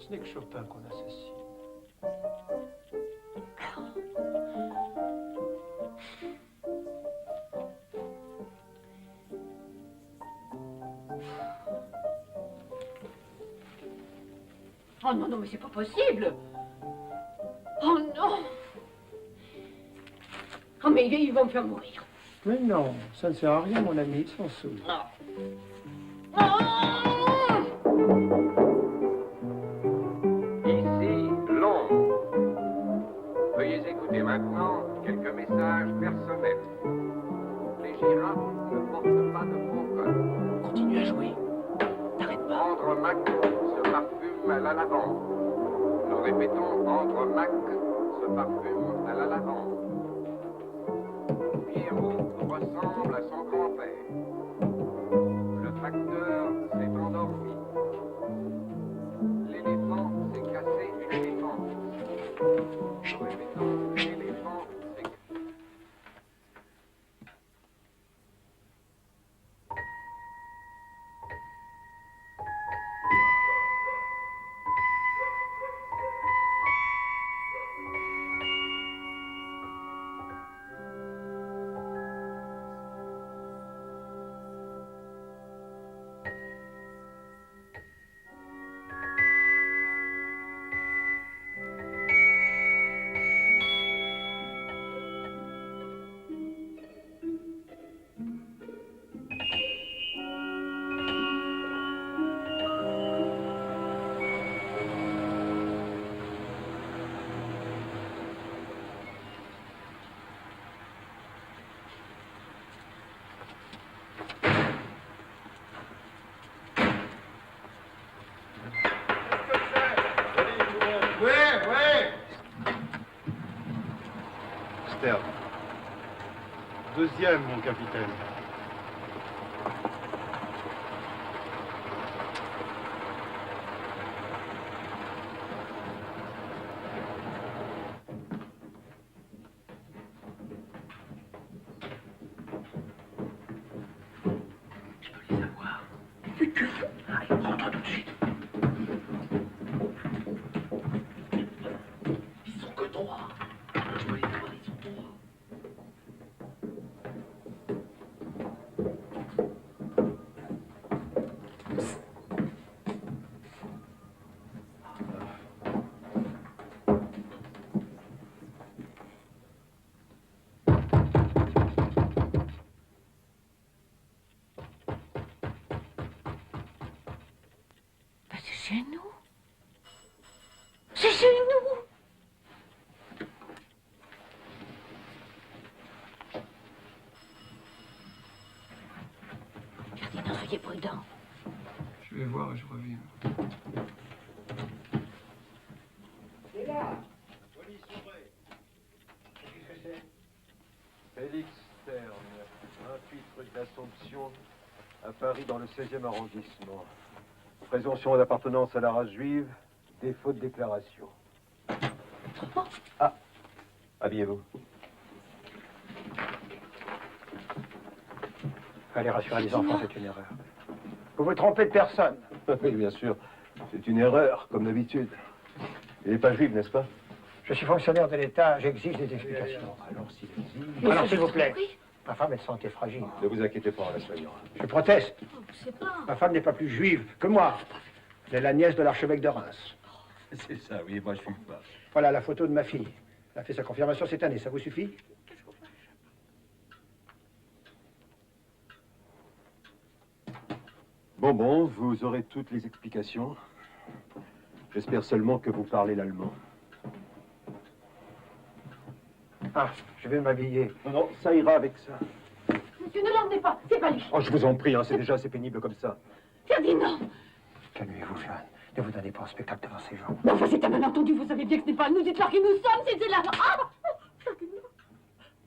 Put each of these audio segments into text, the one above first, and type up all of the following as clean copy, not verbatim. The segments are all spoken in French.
Ce n'est que Chopin qu'on assassine. Oh non, non, mais c'est pas possible. Oh non. Oh, mais ils vont me faire mourir. Mais non, ça ne sert à rien, mon ami, ils s'en saoulent. Ici, Londres. Veuillez écouter maintenant quelques messages personnels. Les girafes ne portent pas de faux col. Continue à jouer. T'arrêtes pas. Andre Mac se parfume à la lavande. Nous répétons, Andre Mac se parfume à la lavande. Pierrot ressemble à son grand-père. Le tracteur s'est endormi. L'éléphant s'est cassé une éléphante. Nous répétons, l'éléphant s'est cassé. Stern. Deuxième, mon capitaine. Je peux les avoir. Putain. Allez, rentre tout de suite. Ils sont que droits. Je peux les avoir, ils sont droits. Bah, c'est chez nous. C'est chez nous. Ferdinand, soyez prudent. Je vais voir et je reviens. C'est là. Police ouvrée. Qu'est-ce que c'est? Félix Stern, 28 rue de l'Assomption, à Paris, dans le 16e arrondissement. Présomption d'appartenance à la race juive, défaut de déclaration. Ah, habillez-vous. Allez rassurer les enfants, c'est une erreur. Vous vous trompez de personne. Oui, bien sûr. C'est une erreur, comme d'habitude. Il n'est pas juif, n'est-ce pas? Je suis fonctionnaire de l'État, j'exige des explications. Alors, s'il exige... Alors, s'il vous plaît. Ma femme est de santé fragile. Ne vous inquiétez pas, on la soignera. Je proteste. C'est pas. Ma femme n'est pas plus juive que moi. Elle est la nièce de l'archevêque de Reims. C'est ça, oui, moi je fume pas. Voilà la photo de ma fille. Elle a fait sa confirmation cette année, ça vous suffit? Bon, vous aurez toutes les explications. J'espère seulement que vous parlez l'allemand. Ah, je vais m'habiller. Non, ça ira avec ça. Monsieur, ne l'emmenez pas. C'est pas lui. Oh, je vous en prie, hein, c'est déjà assez pénible comme ça. Ferdinand. Calmez-vous, jeune. Ne vous donnez pas un spectacle devant ces gens. Mais enfin, c'est un malentendu. Vous savez bien que ce n'est pas nous. Dites-leur qui nous sommes. C'est là. Ah, Ferdinand.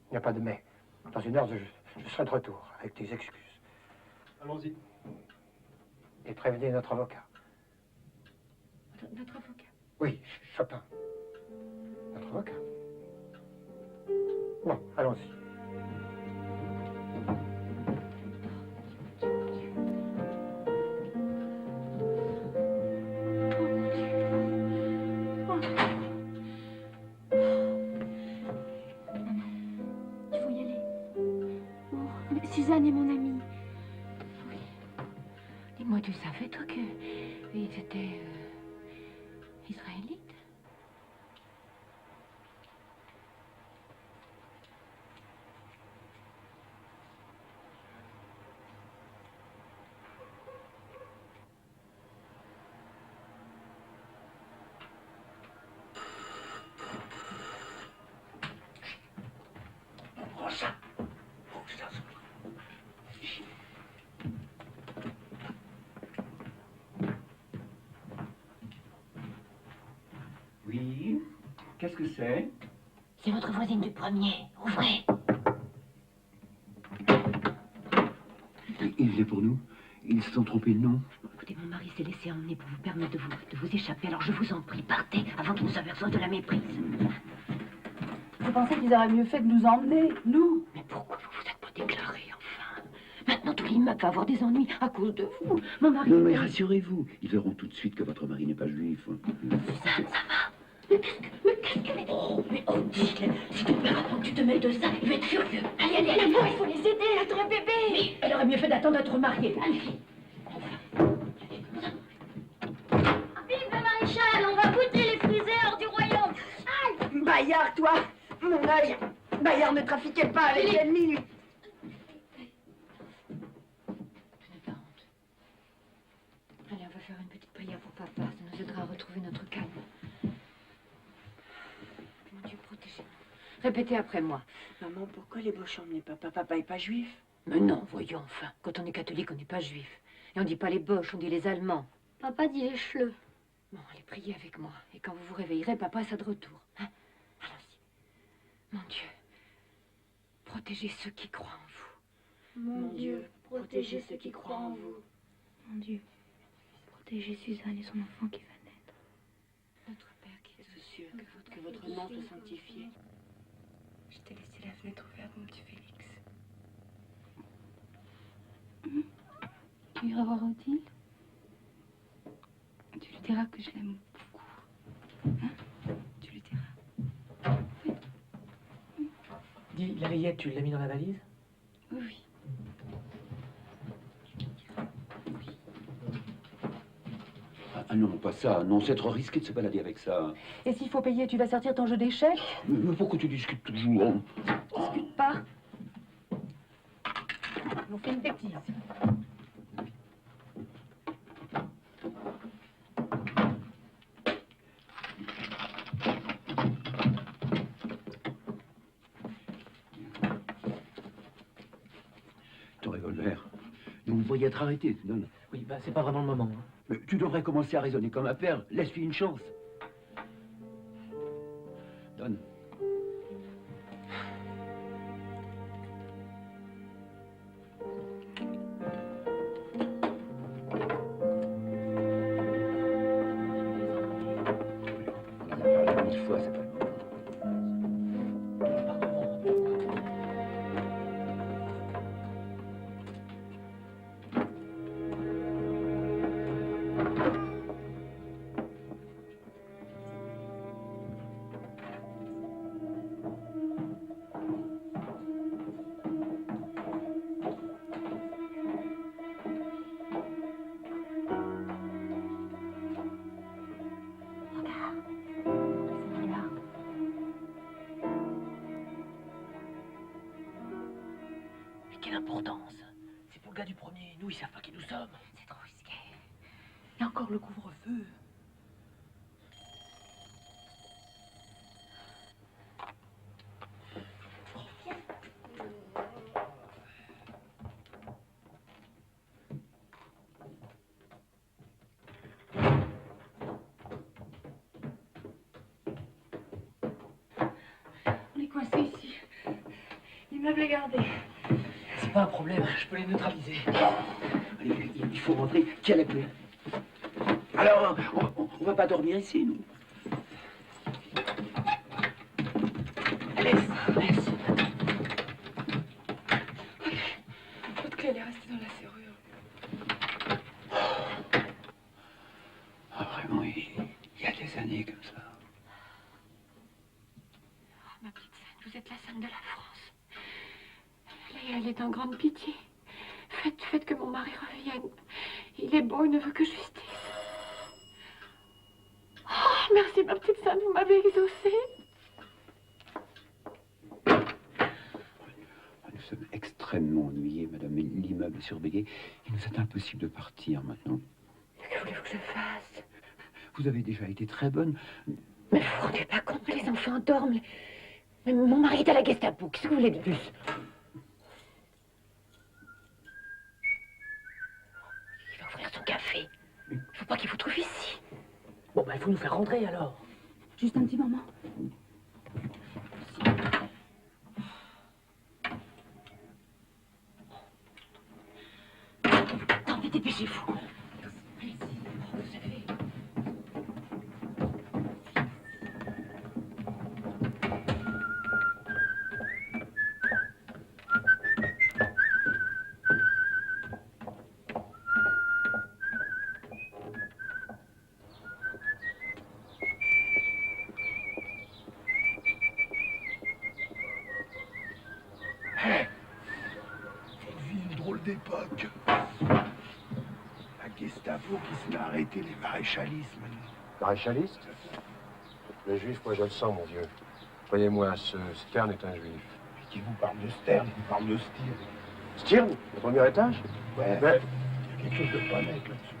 Il n'y a pas de mais. Dans une heure, je serai de retour, avec des excuses. Allons-y. Et prévenez notre avocat. Notre avocat. Oui, Chopin. Notre avocat. Bon, allons-y. Suzanne est mon amie. Oui. Dis-moi, tu savais, toi, qu'ils étaient israélites? Oui, qu'est-ce que c'est? C'est votre voisine du premier. Ouvrez. Il est pour nous. Ils se sont trompés de nom. Écoutez, mon mari s'est laissé emmener pour vous permettre de vous échapper. Alors je vous en prie, partez avant qu'il ne s'aperçoive de la méprise. Je pensais qu'ils auraient mieux fait de nous emmener, nous. Mais pourquoi vous vous êtes pas déclaré, enfin? Maintenant, tout l'immeuble va avoir des ennuis à cause de vous. Mon mari... Non, mais rassurez-vous, ils verront tout de suite que votre mari n'est pas juif. Suzanne, ça va? Mais qu'est-ce qu'elle est... Oh, mais Odile, si ton père apprend que tu te mêles de ça, il va être furieux. Allez, allez, allez. Mais bon, il faut les aider, être un bébé. Mais elle aurait mieux fait d'attendre d'être mariée. Allez. Vive le maréchal, on va goûter les fruits hors du royaume. Aïe! Bayard, toi, mon œil. Bayard ne trafiquait pas avec l'ennemi. Tu n'as pas honte. Allez, on va faire une petite prière pour papa. Ça nous aidera à retrouver notre calme. Mon Dieu, protégez-nous. Répétez après moi. Maman, pourquoi les Boches emmenaient papa? Papa est pas juif. Mais non, voyons enfin. Quand on est catholique, on n'est pas juif. Et on dit pas les Boches, on dit les Allemands. Papa dit les chleux. Bon, allez, priez avec moi. Et quand vous vous réveillerez, papa sera de retour. Hein? Allons-y. Mon Dieu, protégez ceux qui croient en vous. Mon Dieu, protégez ceux qui croient en vous. Mon Dieu, protégez Suzanne et son enfant qui va naître. Notre Père qui est aux cieux, Que votre nom soit sanctifié. Je t'ai laissé la fenêtre ouverte, mon petit Félix. Tu iras voir Odile? Tu lui diras que je l'aime beaucoup. Hein? Tu lui diras. Dis, la layette, tu l'as mis dans la valise? Oui, oui. Ah non, pas ça. Non, c'est trop risqué de se balader avec ça. Et s'il faut payer, tu vas sortir ton jeu d'échecs? Mais pourquoi tu discutes toujours? Discute pas. On fait une bêtise. Ton revolver. Nous vous pourriez être arrêté, donne. Oui, bah c'est pas vraiment le moment. Hein. Mais tu devrais commencer à raisonner comme un père. Laisse-lui une chance. Donne. Mille fois, c'est pas le moment. Mais quelle importance! C'est pour le gars du premier. Nous, ils savent pas qui nous sommes. C'est trop risqué. Il y a encore le couvre-feu. On est coincé ici. L'immeuble est gardé. C'est pas un problème, je peux les neutraliser. Allez, il faut rentrer. Qui a la clé? Alors, on va pas dormir ici, nous. Laisse. Votre clé, elle est restée dans la serrure. Ah, vraiment, il y a des années comme ça. Oh, ma petite Sainte, vous êtes la sainte de la France. Elle est en grande pitié. Faites que mon mari revienne. Il est bon, il ne veut que justice. Oh, merci, ma petite sainte, vous m'avez exaucée. Nous sommes extrêmement ennuyés, madame. L'immeuble est surveillé. Il nous est impossible de partir maintenant. Que voulez-vous que je fasse? Vous avez déjà été très bonne. Mais vous vous rendez pas compte, les enfants dorment. Mais mon mari est à la Gestapo, qu'est-ce que vous voulez de plus? Il va ouvrir son café. Il faut pas qu'il vous trouve ici. Bon, bah, il faut nous faire rentrer, alors. Juste un petit moment. Attends, vite, dépêchez-vous. Allez-y, vous savez. Une drôle d'époque. La Gestapo qui se met à arrêter les maréchalismes. Maréchaliste? Le juif, moi je le sens, mon Dieu. Croyez-moi, ce Stern est un juif. Et qui vous parle de Stern, il vous parle de Stirn. Stirn? Le premier étage? Ouais, Mais... il y a quelque chose de pas net là-dessus.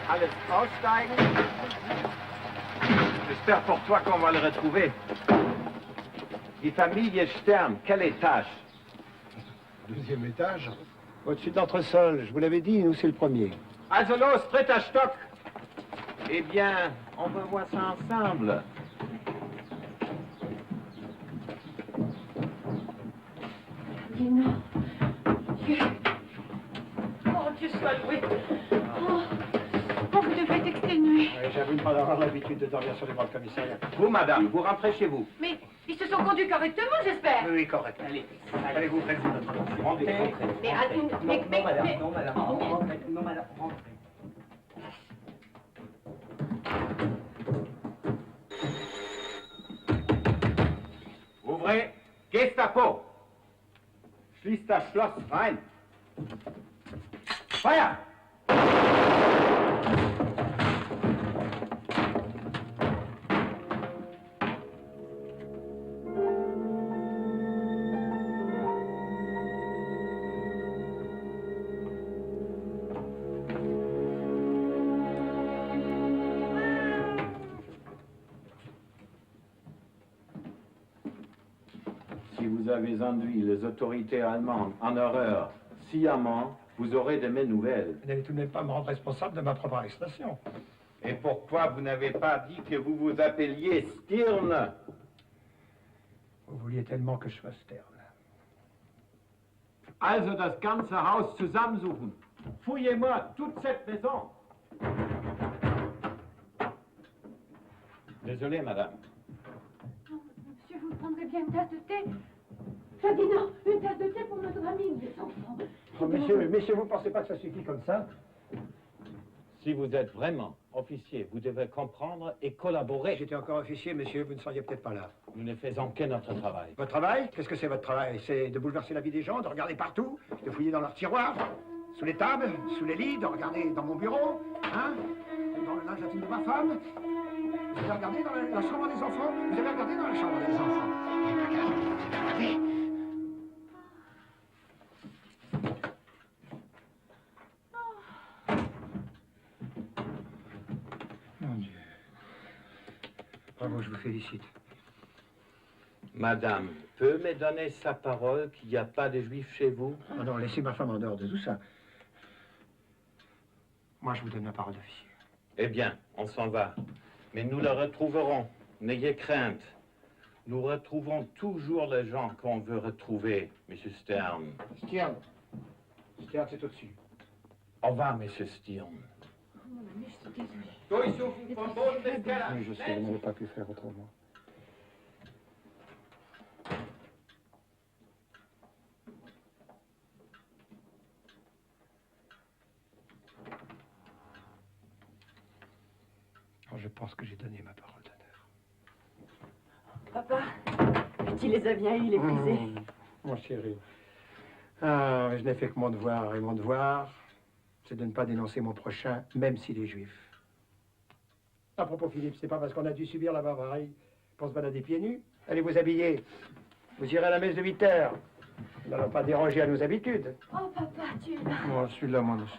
Alles aussteigen. J'espère pour toi qu'on va le retrouver. Die Familie Stern, quel étage? Deuxième étage. Au-dessus de l'entresol, je vous l'avais dit, nous c'est le premier. Also los, dritter Stock. Eh bien, on va voir ça ensemble. Dino. Dieu. Oh, Dieu soit loué. Oh, vous devez être exténué. J'avoue ne pas avoir l'habitude de dormir sur les bancs de commissariat. Vous, madame, vous rentrez chez vous. Mais ils se sont conduits correctement, j'espère. Oui, correct. Allez, vous faites notre rentrez. Mais Non, madame, rentrez. Non, madame, rentrez. Ouvrez. Gestapo. Schließt das Schloss rein. Feuer! Si vous avez induit les autorités allemandes en horreur sciemment, vous aurez de mes nouvelles. Vous n'allez tout de même pas me rendre responsable de ma propre arrestation. Et pourquoi vous n'avez pas dit que vous vous appeliez Stirn? Vous vouliez tellement que je sois Stern. Also das ganze Haus zusammensuchen. Fouillez-moi toute cette maison. Désolé, madame. Monsieur, vous prendrez bien une tasse de thé? Ferdinand, une tasse de thé pour notre ami, les enfants. Oh, messieurs, vous pensez pas que ça suffit comme ça? Si vous êtes vraiment officier, vous devez comprendre et collaborer. J'étais encore officier, monsieur, vous ne seriez peut-être pas là. Nous ne faisons que notre travail. Votre travail? Qu'est-ce que c'est votre travail? C'est de bouleverser la vie des gens, de regarder partout, de fouiller dans leurs tiroirs, sous les tables, sous les lits, de regarder dans mon bureau, hein? Dans le linge intime de ma femme. Vous avez regardé dans la chambre des enfants? Vous avez regardé dans la chambre des enfants? Vous avez regardé? Mon Dieu. Bravo, je vous félicite. Madame, peut me donner sa parole qu'il n'y a pas de juifs chez vous? Oh non, laissez ma femme en dehors de tout ça. Moi, je vous donne ma parole d'officier. Eh bien, on s'en va. Mais nous le retrouverons. N'ayez crainte. Nous retrouvons toujours les gens qu'on veut retrouver, Monsieur Stern. Stern. Stern, c'est au-dessus. Au revoir, Monsieur Stern. Mon ami, je suis désolée. Oui, je sais, vous n'avez pas pu faire autrement. Alors, je pense que j'ai donné ma parole d'honneur. Papa, tu les as bien eu, les brisés. Mon chéri. Ah, je n'ai fait que mon devoir. Et mon devoir, c'est de ne pas dénoncer mon prochain, même s'il est juif. À propos, Philippe, c'est pas parce qu'on a dû subir la barbarie pour se balader pieds nus. Allez vous habiller. Vous irez à la messe de 8 heures. Nous n'allons pas déranger à nos habitudes. Oh, papa, tu es là. Moi, je suis là, mon chéri.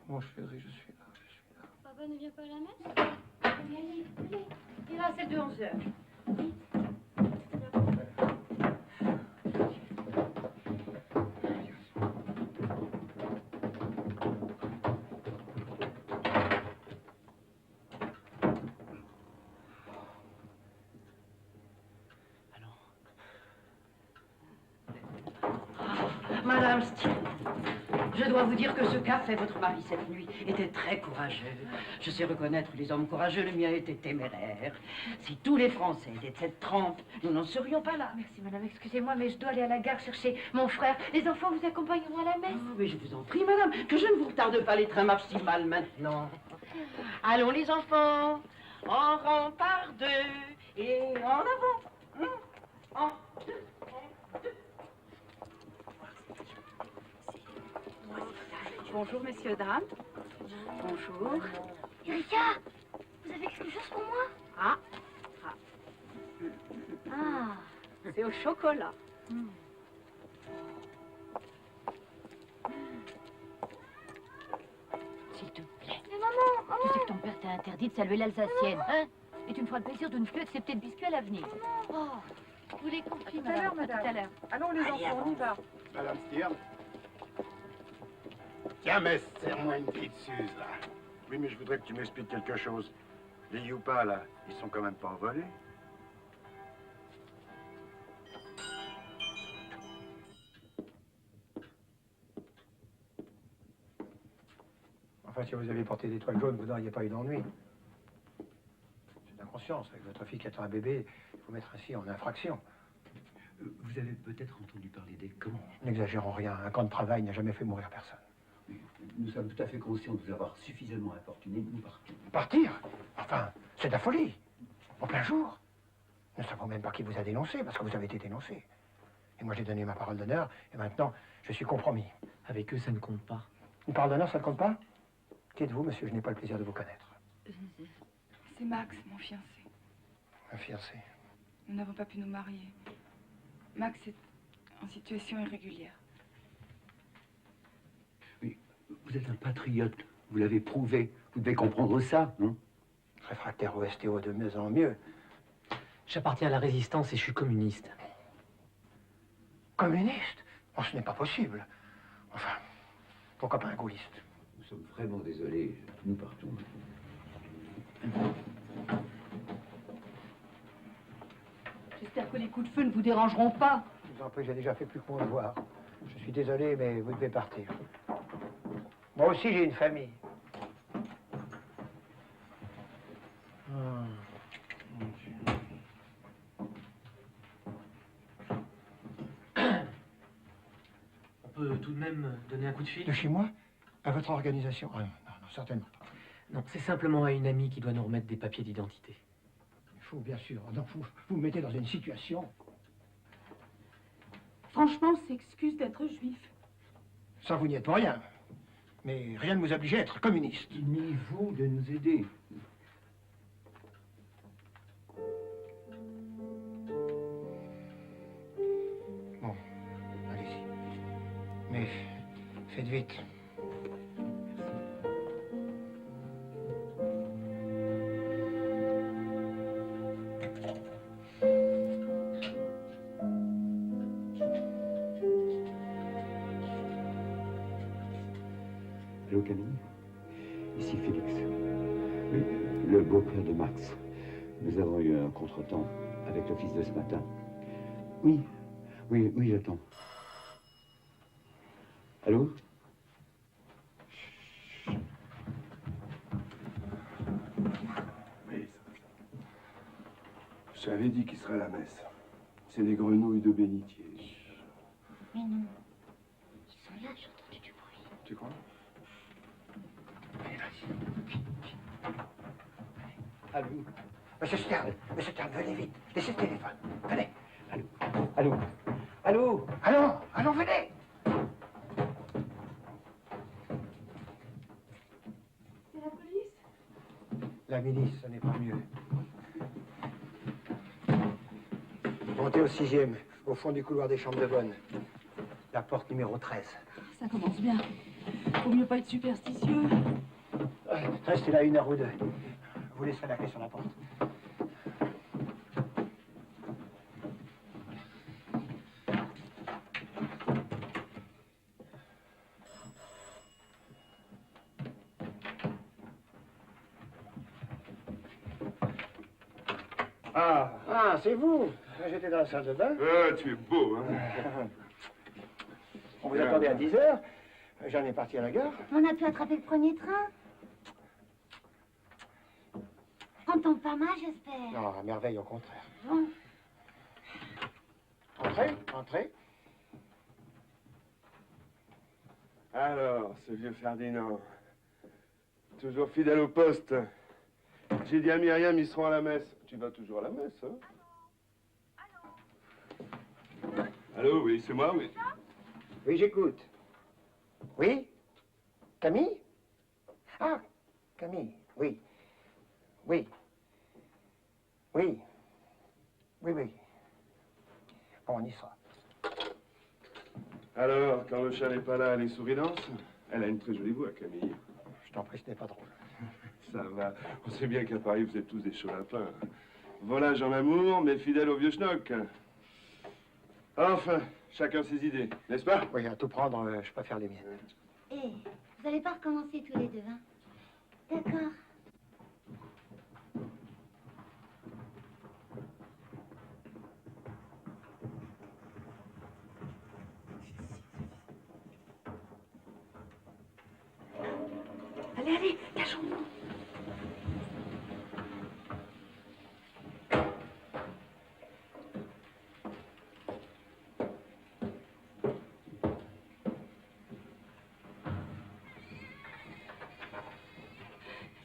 Mon chéri, je suis là. Papa ne vient pas à la messe? Allez. Il est là, c'est de 11 heures. Madame Steele, je dois vous dire que ce qu'a fait votre mari cette nuit était très courageux. Je sais reconnaître les hommes courageux, le mien était téméraire. Si tous les Français étaient de cette trempe, nous n'en serions pas là. Merci, madame, excusez-moi, mais je dois aller à la gare chercher mon frère. Les enfants vous accompagneront à la messe. Oh, mais je vous en prie, madame, que je ne vous retarde pas, les trains marchent si mal maintenant. Allons, les enfants, en rang par deux et en avant. En deux. Bonjour, messieurs, dames. Bonjour. Erika, vous avez quelque chose pour moi? Ah, Ah. c'est au chocolat. S'il te plaît. Mais maman, Tu sais que ton père t'a interdit de saluer l'Alsacienne, hein? Et tu me feras le plaisir de ne plus accepter de biscuits à l'avenir. Oh, vous les compris, Tout à l'heure, madame. Tout à l'heure. Allons, les enfants, on y va. Madame Stirn. Tiens, mais serre-moi une petite suze, là. Oui, mais je voudrais que tu m'expliques quelque chose. Les Youpas, là, ils sont quand même pas envolés. Enfin, si vous avez porté des toiles jaunes, vous n'auriez pas eu d'ennui. C'est d'inconscience. Avec votre fille qui attend un bébé, il faut mettre ainsi en infraction. Vous avez peut-être entendu parler des camps. N'exagérons rien. Un camp de travail n'a jamais fait mourir personne. Nous sommes tout à fait conscients de vous avoir suffisamment importunés. Nous partons. Partir? Enfin, c'est de la folie. En plein jour. Nous ne savons même pas qui vous a dénoncé, parce que vous avez été dénoncé. Et moi, j'ai donné ma parole d'honneur, et maintenant, je suis compromis. Avec eux, ça ne compte pas. Une parole d'honneur, ça ne compte pas? Qui êtes-vous, monsieur? Je n'ai pas le plaisir de vous connaître. C'est Max, mon fiancé. Un fiancé. Nous n'avons pas pu nous marier. Max est en situation irrégulière. Oui, vous êtes un patriote. Vous l'avez prouvé. Vous devez comprendre ça, non? Réfractaire au STO de mieux en mieux. J'appartiens à la résistance et je suis communiste. Communiste? Oh, ce n'est pas possible. Enfin, pourquoi pas un gaulliste? Nous sommes vraiment désolés. Nous partons. J'espère que les coups de feu ne vous dérangeront pas. Je vous en prie, j'ai déjà fait plus que mon devoir. Je suis désolé, mais vous devez partir. Moi aussi, j'ai une famille. On peut tout de même donner un coup de fil? De chez moi? À votre organisation? Ah, non, non, certainement pas. Non, c'est simplement à une amie qui doit nous remettre des papiers d'identité. Il faut, bien sûr. Non, vous me mettez dans une situation. Franchement, on s'excuse d'être juif. Ça, vous n'y êtes pour rien. Mais rien ne vous oblige à être communiste. Ni vous de nous aider. Bon, allez-y. Mais faites vite. Allô, Camille? Ici Félix. Oui, le beau-père de Max. Nous avons eu un contretemps avec le fils de ce matin. Oui, j'attends. Allô? Oui, je t'avais dit qu'il serait à la messe. C'est des grenouilles de bénitier. Mais non. Ils sont là, j'ai entendu du bruit. Tu crois? Allez, vas-y. Allez. Monsieur Stern, venez vite. Laissez le téléphone. Venez. Allô, venez. C'est la police? La milice, ce n'est pas mieux. Montez au 6e, au fond du couloir des chambres de bonne. La porte numéro 13. Ça commence bien. Faut mieux pas être superstitieux. Restez là 1 heure ou 2. Vous laisserez la clé sur la porte. Ah, c'est vous. J'étais dans la salle de bain. Ah, tu es beau, hein. On vous attendait à 10h. J'en ai parti à la gare. On a pu attraper le premier train. On tombe pas mal, j'espère. Non, à merveille, au contraire. Bon. Entrez. Alors, ce vieux Ferdinand, toujours fidèle au poste. J'ai dit à Myriam, ils seront à la messe. Tu vas toujours à la messe, hein? Allô, oui, c'est moi, oui. Oui, j'écoute. Oui? Camille? Ah, Camille, oui. Oui. Bon, on y sera. Alors, quand le chat n'est pas là, elle est souridance? Elle a une très jolie voix, Camille. Je t'en prie, ce n'est pas drôle. Ça va. On sait bien qu'à Paris, vous êtes tous des chauds lapins. Volage en amour, mais fidèle au vieux schnock. Enfin, chacun ses idées, n'est-ce pas? Oui, à tout prendre, je préfère les miennes. Eh, vous allez pas recommencer tous les deux, hein? D'accord. Allez, cachons-nous.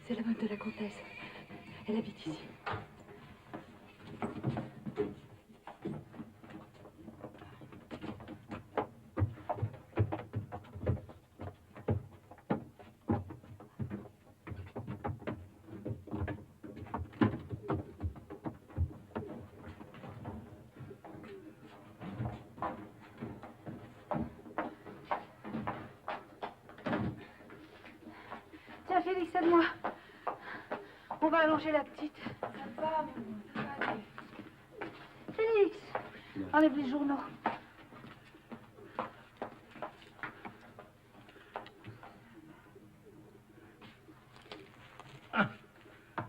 C'est la meute de la comtesse. Elle habite ici. Tiens, Félix, aide-moi. On va allonger la petite. Ça va, ça va aller. Félix, enlève les journaux.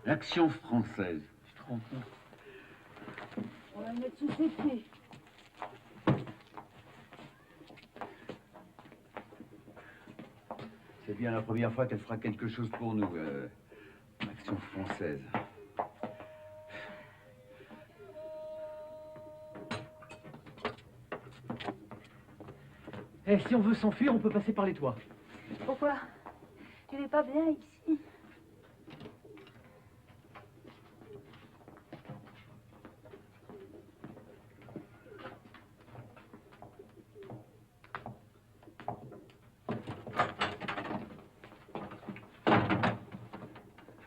L'action française. Tu te rends compte? On va le mettre sous ses pieds. C'est bien la première fois qu'elle fera quelque chose pour nous. L'action française. Eh, si on veut s'enfuir, on peut passer par les toits. Pourquoi? Tu n'es pas bien ici?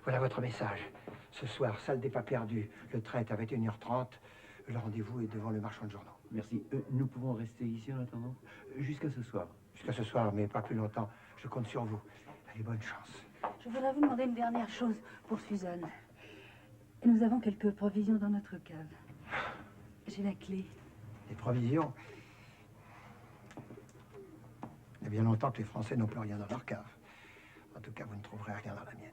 Voilà votre message. Ce soir, salle des pas perdus. Le train est à 21h30. Le rendez-vous est devant le marchand de journaux. Merci. Nous pouvons rester ici en attendant? Jusqu'à ce soir. Jusqu'à ce soir, mais pas plus longtemps. Je compte sur vous. Allez, bonne chance. Je voudrais vous demander une dernière chose pour Suzanne. Nous avons quelques provisions dans notre cave. J'ai la clé. Les provisions. Il y a bien longtemps que les Français n'ont plus rien dans leur cave. En tout cas, vous ne trouverez rien dans la mienne.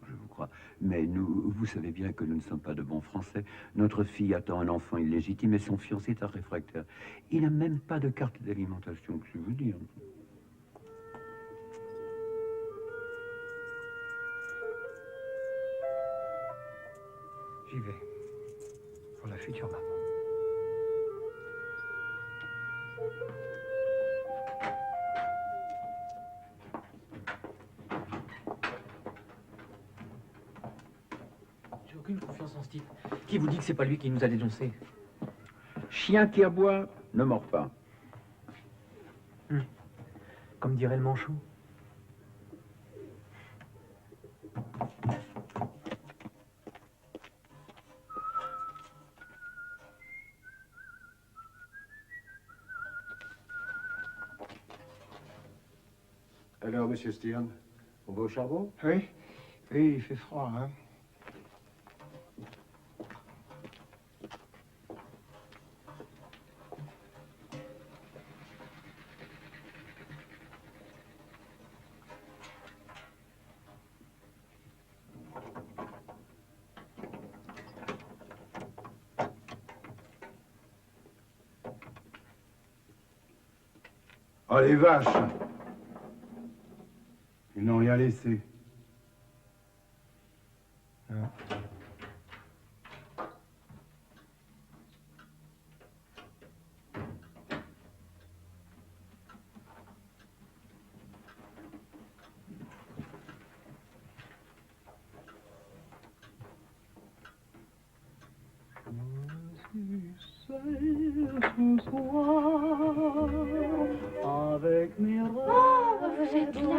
Je vous crois. Mais nous, vous savez bien que nous ne sommes pas de bons Français. Notre fille attend un enfant illégitime et son fiancé est un réfractaire. Il n'a même pas de carte d'alimentation, que je veux dire. J'y vais. Pour la future maman. aucune confiance en ce type. Qui vous dit que c'est pas lui qui nous a dénoncés? Chien qui aboie ne mord pas. Comme dirait le manchot. Alors, monsieur Stern, on va au charbon? Oui, oui, il fait froid, hein. Oh, les vaches! Ils n'ont rien laissé. Non. Avec mes Oh, vous êtes là.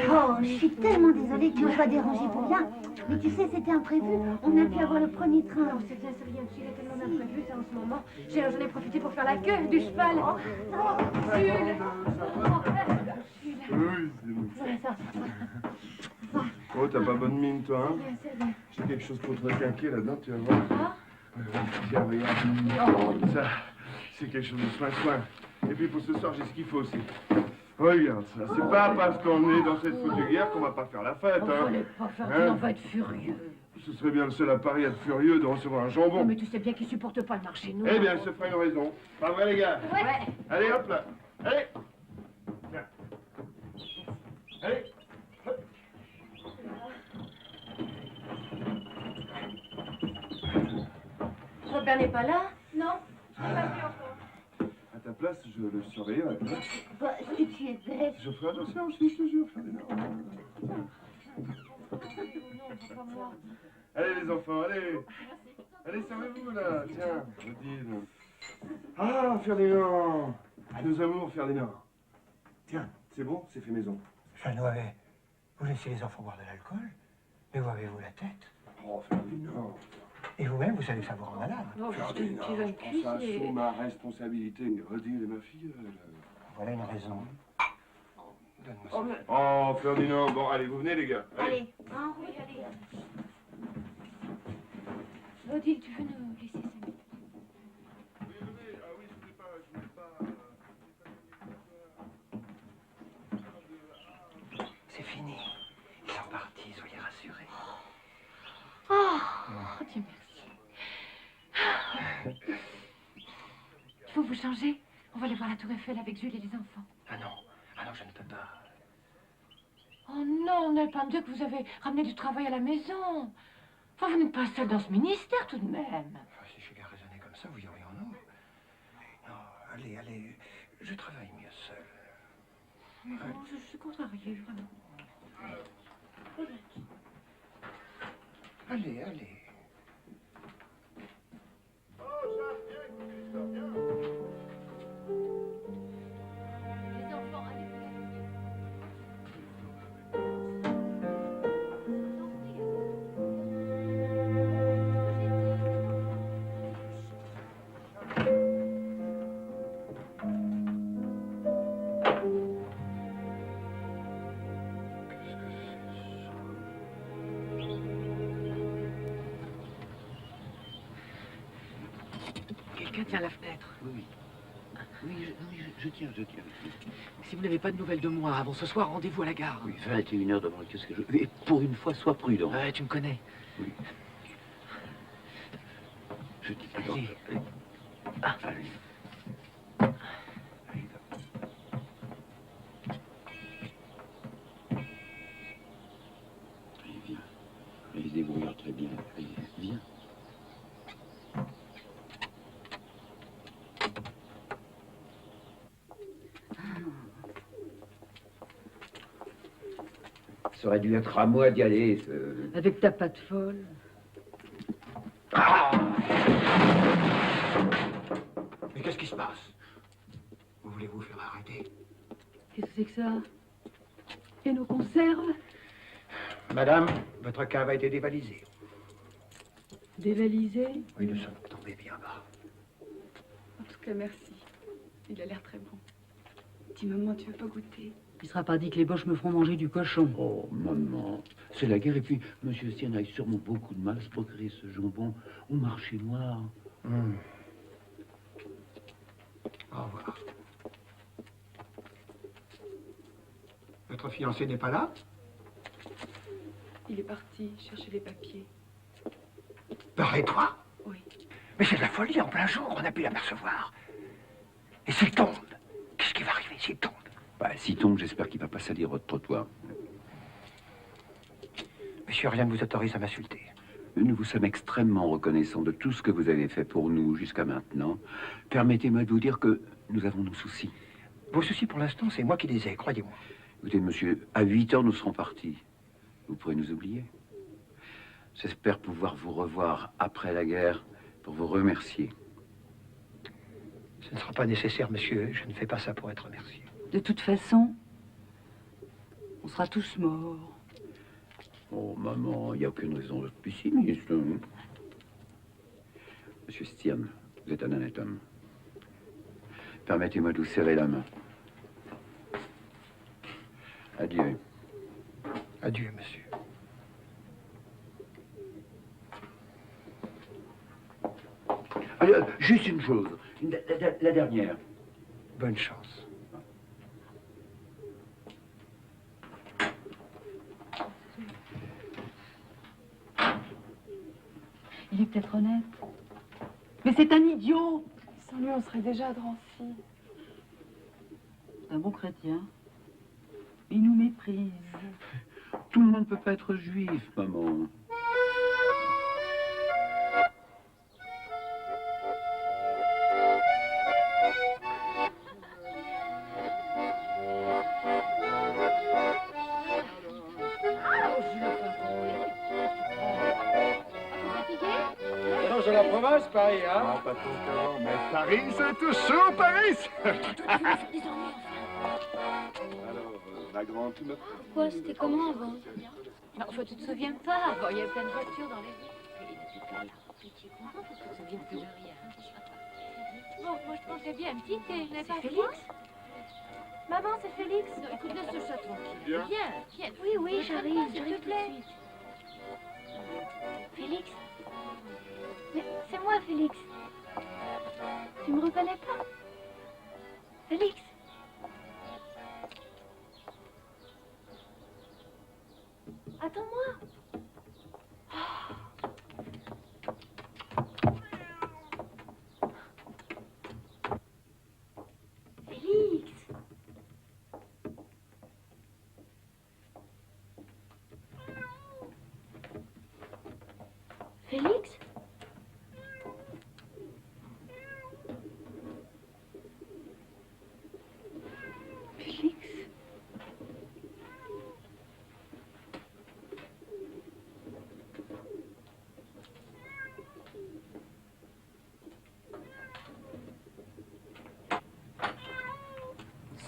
Oh, je suis tellement désolée que tu me sois dérangée pour rien. Mais tu sais, c'était imprévu. On a pu avoir le premier train. Non, c'est bien, c'est rien. Il est tellement imprévu, c'est en ce moment. J'en ai profité pour faire la queue du cheval. Oh, Jules. Oui, c'est bon. Oh, t'as pas bonne mine, toi, hein? C'est bien. J'ai quelque chose pour te requinquer là-dedans, tu vas voir. Ah. Tiens, regarde. Ça, c'est quelque chose de soin. Et puis pour ce soir, j'ai ce qu'il faut aussi. Regarde ça. C'est pas parce qu'on est dans cette foutue guerre qu'on va pas faire la fête, hein. Fallait pas faire Hein? on va être furieux. Ce serait bien le seul à Paris à être furieux de recevoir un jambon. Non, mais tu sais bien qu'ils supportent pas le marché noir. Eh bien, il se fera une raison. Pas vrai, les gars? Ouais. Allez, hop là. Allez. Tiens. Allez. Hop. Robert n'est pas là? Non. À ta place, je le surveillerai. Bah, si tu es bête. Je ferai attention aussi, je te jure, Ferdinand. Allez, les enfants, allez. Allez, servez-vous, là. Tiens, Odile. Ah, Ferdinand. À nos amours, Ferdinand. Tiens, c'est bon, c'est fait maison. Jeannot, vous laissez les enfants boire de l'alcool, mais où avez-vous la tête? Oh, Ferdinand. Et vous-même, vous savez que ça vous rend malade. Non, Ferdinand, tu vas me je prends ça cuisiner. sous ma responsabilité. Odile est ma fille. Voilà une raison. Donne-moi ça. Oh, mais... Oh, Ferdinand. Bon, allez, vous venez, les gars. Allez. Ah, oui, allez. Odile, tu veux nous laisser 5 minutes? Oui, venez. Ah oui, je voulais pas C'est fini. Ils sont partis, soyez rassurés. Oh, Dieu merci. Il faut vous changer. On va aller voir la Tour Eiffel avec Jules et les enfants. Ah non, je ne peux pas. Oh non, n'allez pas me dire que vous avez ramené du travail à la maison. Enfin, vous n'êtes pas seul dans ce ministère tout de même. Enfin, si je suis bien raisonné comme ça, vous y aurions-nous. Non, allez, je travaille mieux seul. Non, je suis contrariée, vraiment. Allez. Les enfants, allez vous Quelqu'un tient la fenêtre. Oui, je tiens. Si vous n'avez pas de nouvelles de moi avant ce soir, rendez-vous à la gare. Oui, 21h devant le kiosque. Et pour une fois, sois prudent. Ouais, tu me connais. Oui. Je dis Allez. Ah, allez. Allez, viens. Il se débrouillera très bien. Allez, viens. Ça aurait dû être à moi d'y aller. Avec ta patte folle. Ah! Mais qu'est-ce qui se passe? Vous voulez vous faire arrêter? Qu'est-ce que c'est que ça? Et nos conserves? Madame, votre cave a été dévalisée. Dévalisées? Oui, nous sommes tombés bien bas. En tout cas, merci. Il a l'air très bon. Dis, maman, tu veux pas goûter? Il sera pas dit que les Boches me feront manger du cochon. Oh, maman, c'est la guerre. Et puis, monsieur Stian a eu sûrement beaucoup de mal à se procurer ce jambon au marché noir. Au revoir. Votre fiancé n'est pas là? Il est parti chercher les papiers. Barrez-toi? Oui. Mais c'est de la folie, en plein jour, on a pu l'apercevoir. Et s'il tombe? Qu'est-ce qui va arriver s'il tombe? Bah, s'il tombe, j'espère qu'il va pas salir votre trottoir. Monsieur, rien ne vous autorise à m'insulter. Nous vous sommes extrêmement reconnaissants de tout ce que vous avez fait pour nous jusqu'à maintenant. Permettez-moi de vous dire que nous avons nos soucis. Vos soucis, pour l'instant, c'est moi qui les ai, croyez-moi. Écoutez, monsieur, à 8 heures, nous serons partis. Vous pourrez nous oublier. J'espère pouvoir vous revoir après la guerre pour vous remercier. Ce ne sera pas nécessaire, monsieur. Je ne fais pas ça pour être remercié. De toute façon, on sera tous morts. Oh, maman, il n'y a aucune raison d'être pessimiste. Monsieur Stian, vous êtes un honnête homme. Permettez-moi de vous serrer la main. Adieu. Adieu, monsieur. Juste une chose, la dernière. Bonne chance. Il est peut-être honnête. Mais c'est un idiot. Sans lui, on serait déjà à Drancy. C'est un bon chrétien. Il nous méprise. Tout le monde ne peut pas être juif, maman. De la province, Paris, hein? Ah, pas trop qu'avant, mais Paris, c'est toujours Paris! Alors, ma grande, tu me... Quoi, c'était comment avant? Non, enfin, tu te souviens pas. Avant, il y avait plein de voitures dans les rues. Tu te souviens plus de rien. Bon, moi, je prendrais bien un petit thé. C'est Félix? Maman, c'est Félix. Non, écoute, laisse le chat tranquille. Viens. Viens. Oui, j'arrive tout de suite. Félix? Mais c'est moi, Félix. Tu me reconnais pas? Félix? Attends-moi. Félix. Félix? Félix?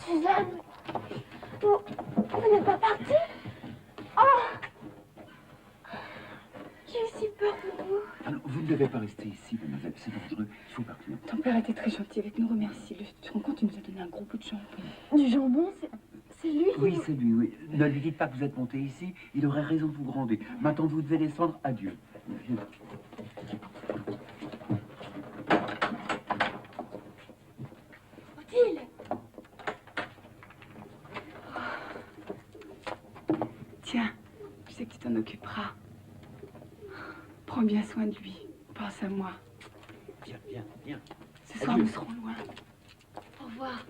Suzanne, vous n'êtes pas partie? Oh! J'ai eu si peur pour vous. Alors, vous ne devez pas rester ici, mademoiselle. C'est dangereux. Il faut partir. Ton père était très gentil avec nous, remercie-le. Tu te rends compte, il nous a donné un gros bout de jambon. Du jambon, c'est lui qui... Oui, c'est lui, oui. Ne lui dites pas que vous êtes monté ici. Il aurait raison de vous gronder. Maintenant, vous devez descendre. Adieu. Viens. Odile! Tiens, je sais que tu t'en occuperas. Prends bien soin de lui. Pense à moi. Viens, viens, viens. Ce soir, nous serons loin. Au revoir.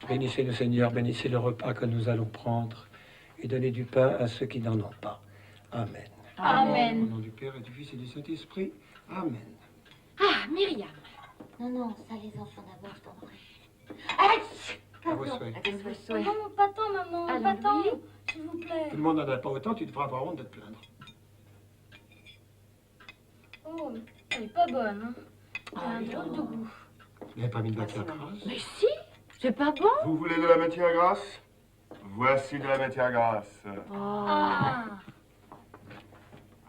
Bénissez le Seigneur, bénissez le repas que nous allons prendre et donnez du pain à ceux qui n'en ont pas. Amen. Amen. Au nom du Père et du Fils et du Saint-Esprit. Amen. Ah, Myriam. Non, non, ça les enfants d'abord, je t'en prie. À vos souhaits. À vos souhaits. Non, pas tant, maman, Allons, pas tant, oui. s'il vous plaît. Tout le monde n'en a pas autant, tu devras avoir honte de te plaindre. Oh, elle est pas bonne, hein. Elle a Ah, un drôle de goût. Vous n'avez pas mis de matière grasse? Mais si, c'est pas bon. Vous voulez de la matière grasse? Voici de la matière grasse. Ah.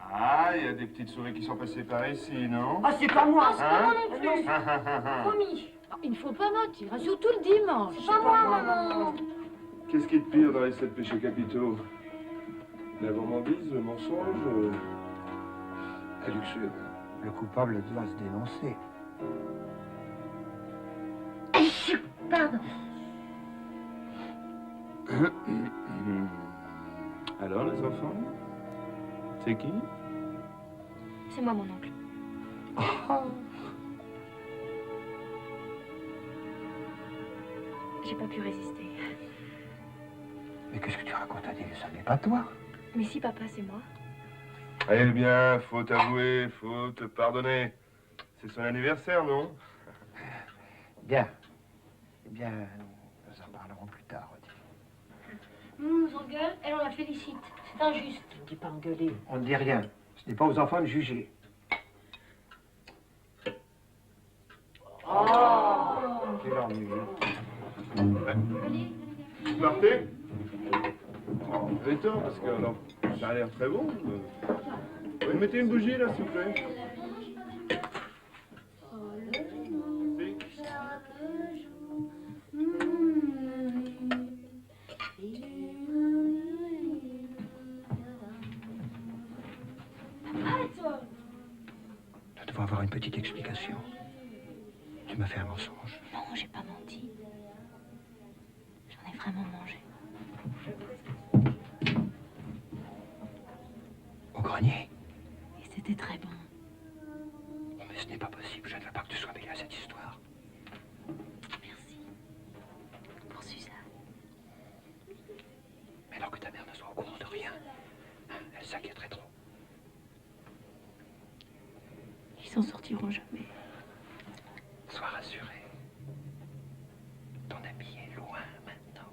Ah, il y a des petites souris qui sont passées par ici, non? Ah, c'est pas moi. C'est pas moi non plus. Hein? Promis. Il ne faut pas mentir, hein, surtout le dimanche. C'est pas moi, maman. Qu'est-ce qui est de pire dans les 7 péchés capitaux? La gourmandise, le mensonge, la luxure. Le coupable doit se dénoncer. Pardon. Alors, les enfants? C'est qui? C'est moi, mon oncle. J'ai pas pu résister. Mais qu'est-ce que tu racontes, Adèle? Ça n'est pas toi. Mais si, papa, c'est moi. Eh bien, faut t'avouer, faut te pardonner. C'est son anniversaire, non? Bien. Eh bien, nous en parlerons plus tard, Odile. Nous nous engueule, elle, on la félicite. C'est injuste. Ne dis pas engueuler. On ne dit rien. Ce n'est pas aux enfants de juger. Quel ennui. Vous partez? Oh, vous avez tort, parce que alors, ça a l'air très bon. Vous mettez une bougie, là, s'il vous plaît? Nous devons avoir une petite explication. Tu m'as fait un mensonge. Non, j'ai pas menti. J'en ai vraiment mangé. Au grenier. Et c'était très bon. Oh, mais ce n'est pas possible. Je ne veux pas que tu sois mêlé à cette histoire. Merci. Pour Suzanne. Mais alors que ta mère ne soit au courant de rien, elle s'inquiéterait trop. Ils s'en sortiront jamais. Sois rassuré. Ton ami est loin maintenant.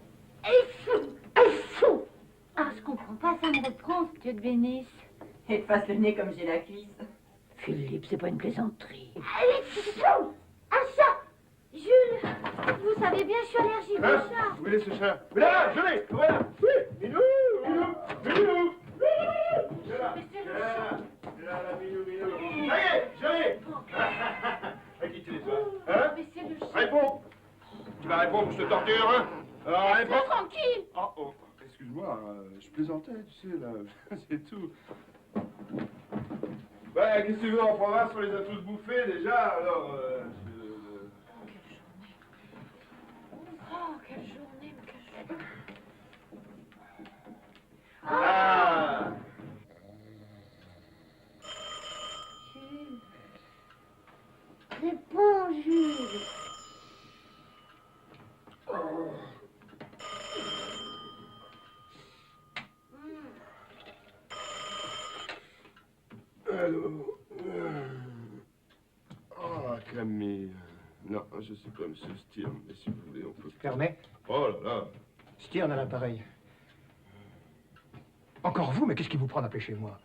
Ah, je comprends pas, ça me reprend. Dieu te bénisse. Et te fasse le nez comme j'ai la cuisse. Philippe, c'est pas une plaisanterie. Allez, fou! Un chat! Jules, vous savez bien, je suis allergique au Hein? chat. Où est ce chat? Là, je l'ai! Voilà! Oui! Minou! Minou! Minou! C'est là! C'est là, la Minou, Minou! Ça y est, je l'ai! À qui tu les toi? Hein? Mais c'est le chat. Réponds! Tu vas répondre ou je te torture, hein? Alors, réponds! Tranquille. Oh, oh, excuse-moi, je plaisantais, tu sais, là, c'est tout. Bah, qu'est-ce que tu veux, en province, on les a tous bouffés, déjà, alors, Oh, quelle journée, mais quelle journée. Ah! Jules. Réponds, Jules. Allô? Ah, Camille. Non, je sais pas, monsieur Stirn, mais si vous voulez, on peut... Permets. Oh là là! Stirn à l'appareil. Encore vous, mais qu'est-ce qui vous prend d'appeler chez moi?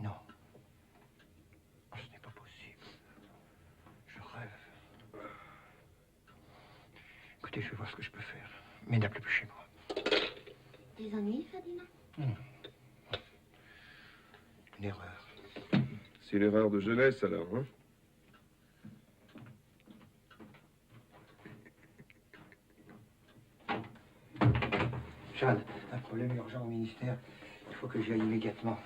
Non. Oh, ce n'est pas possible. Je rêve. Écoutez, je vais voir ce que je peux faire. Mais n'appelez plus chez moi. Des ennuis, Ferdinand? Une erreur. C'est l'erreur de jeunesse, alors, hein? Jeanne, un problème urgent au ministère. Il faut que j'y aille immédiatement.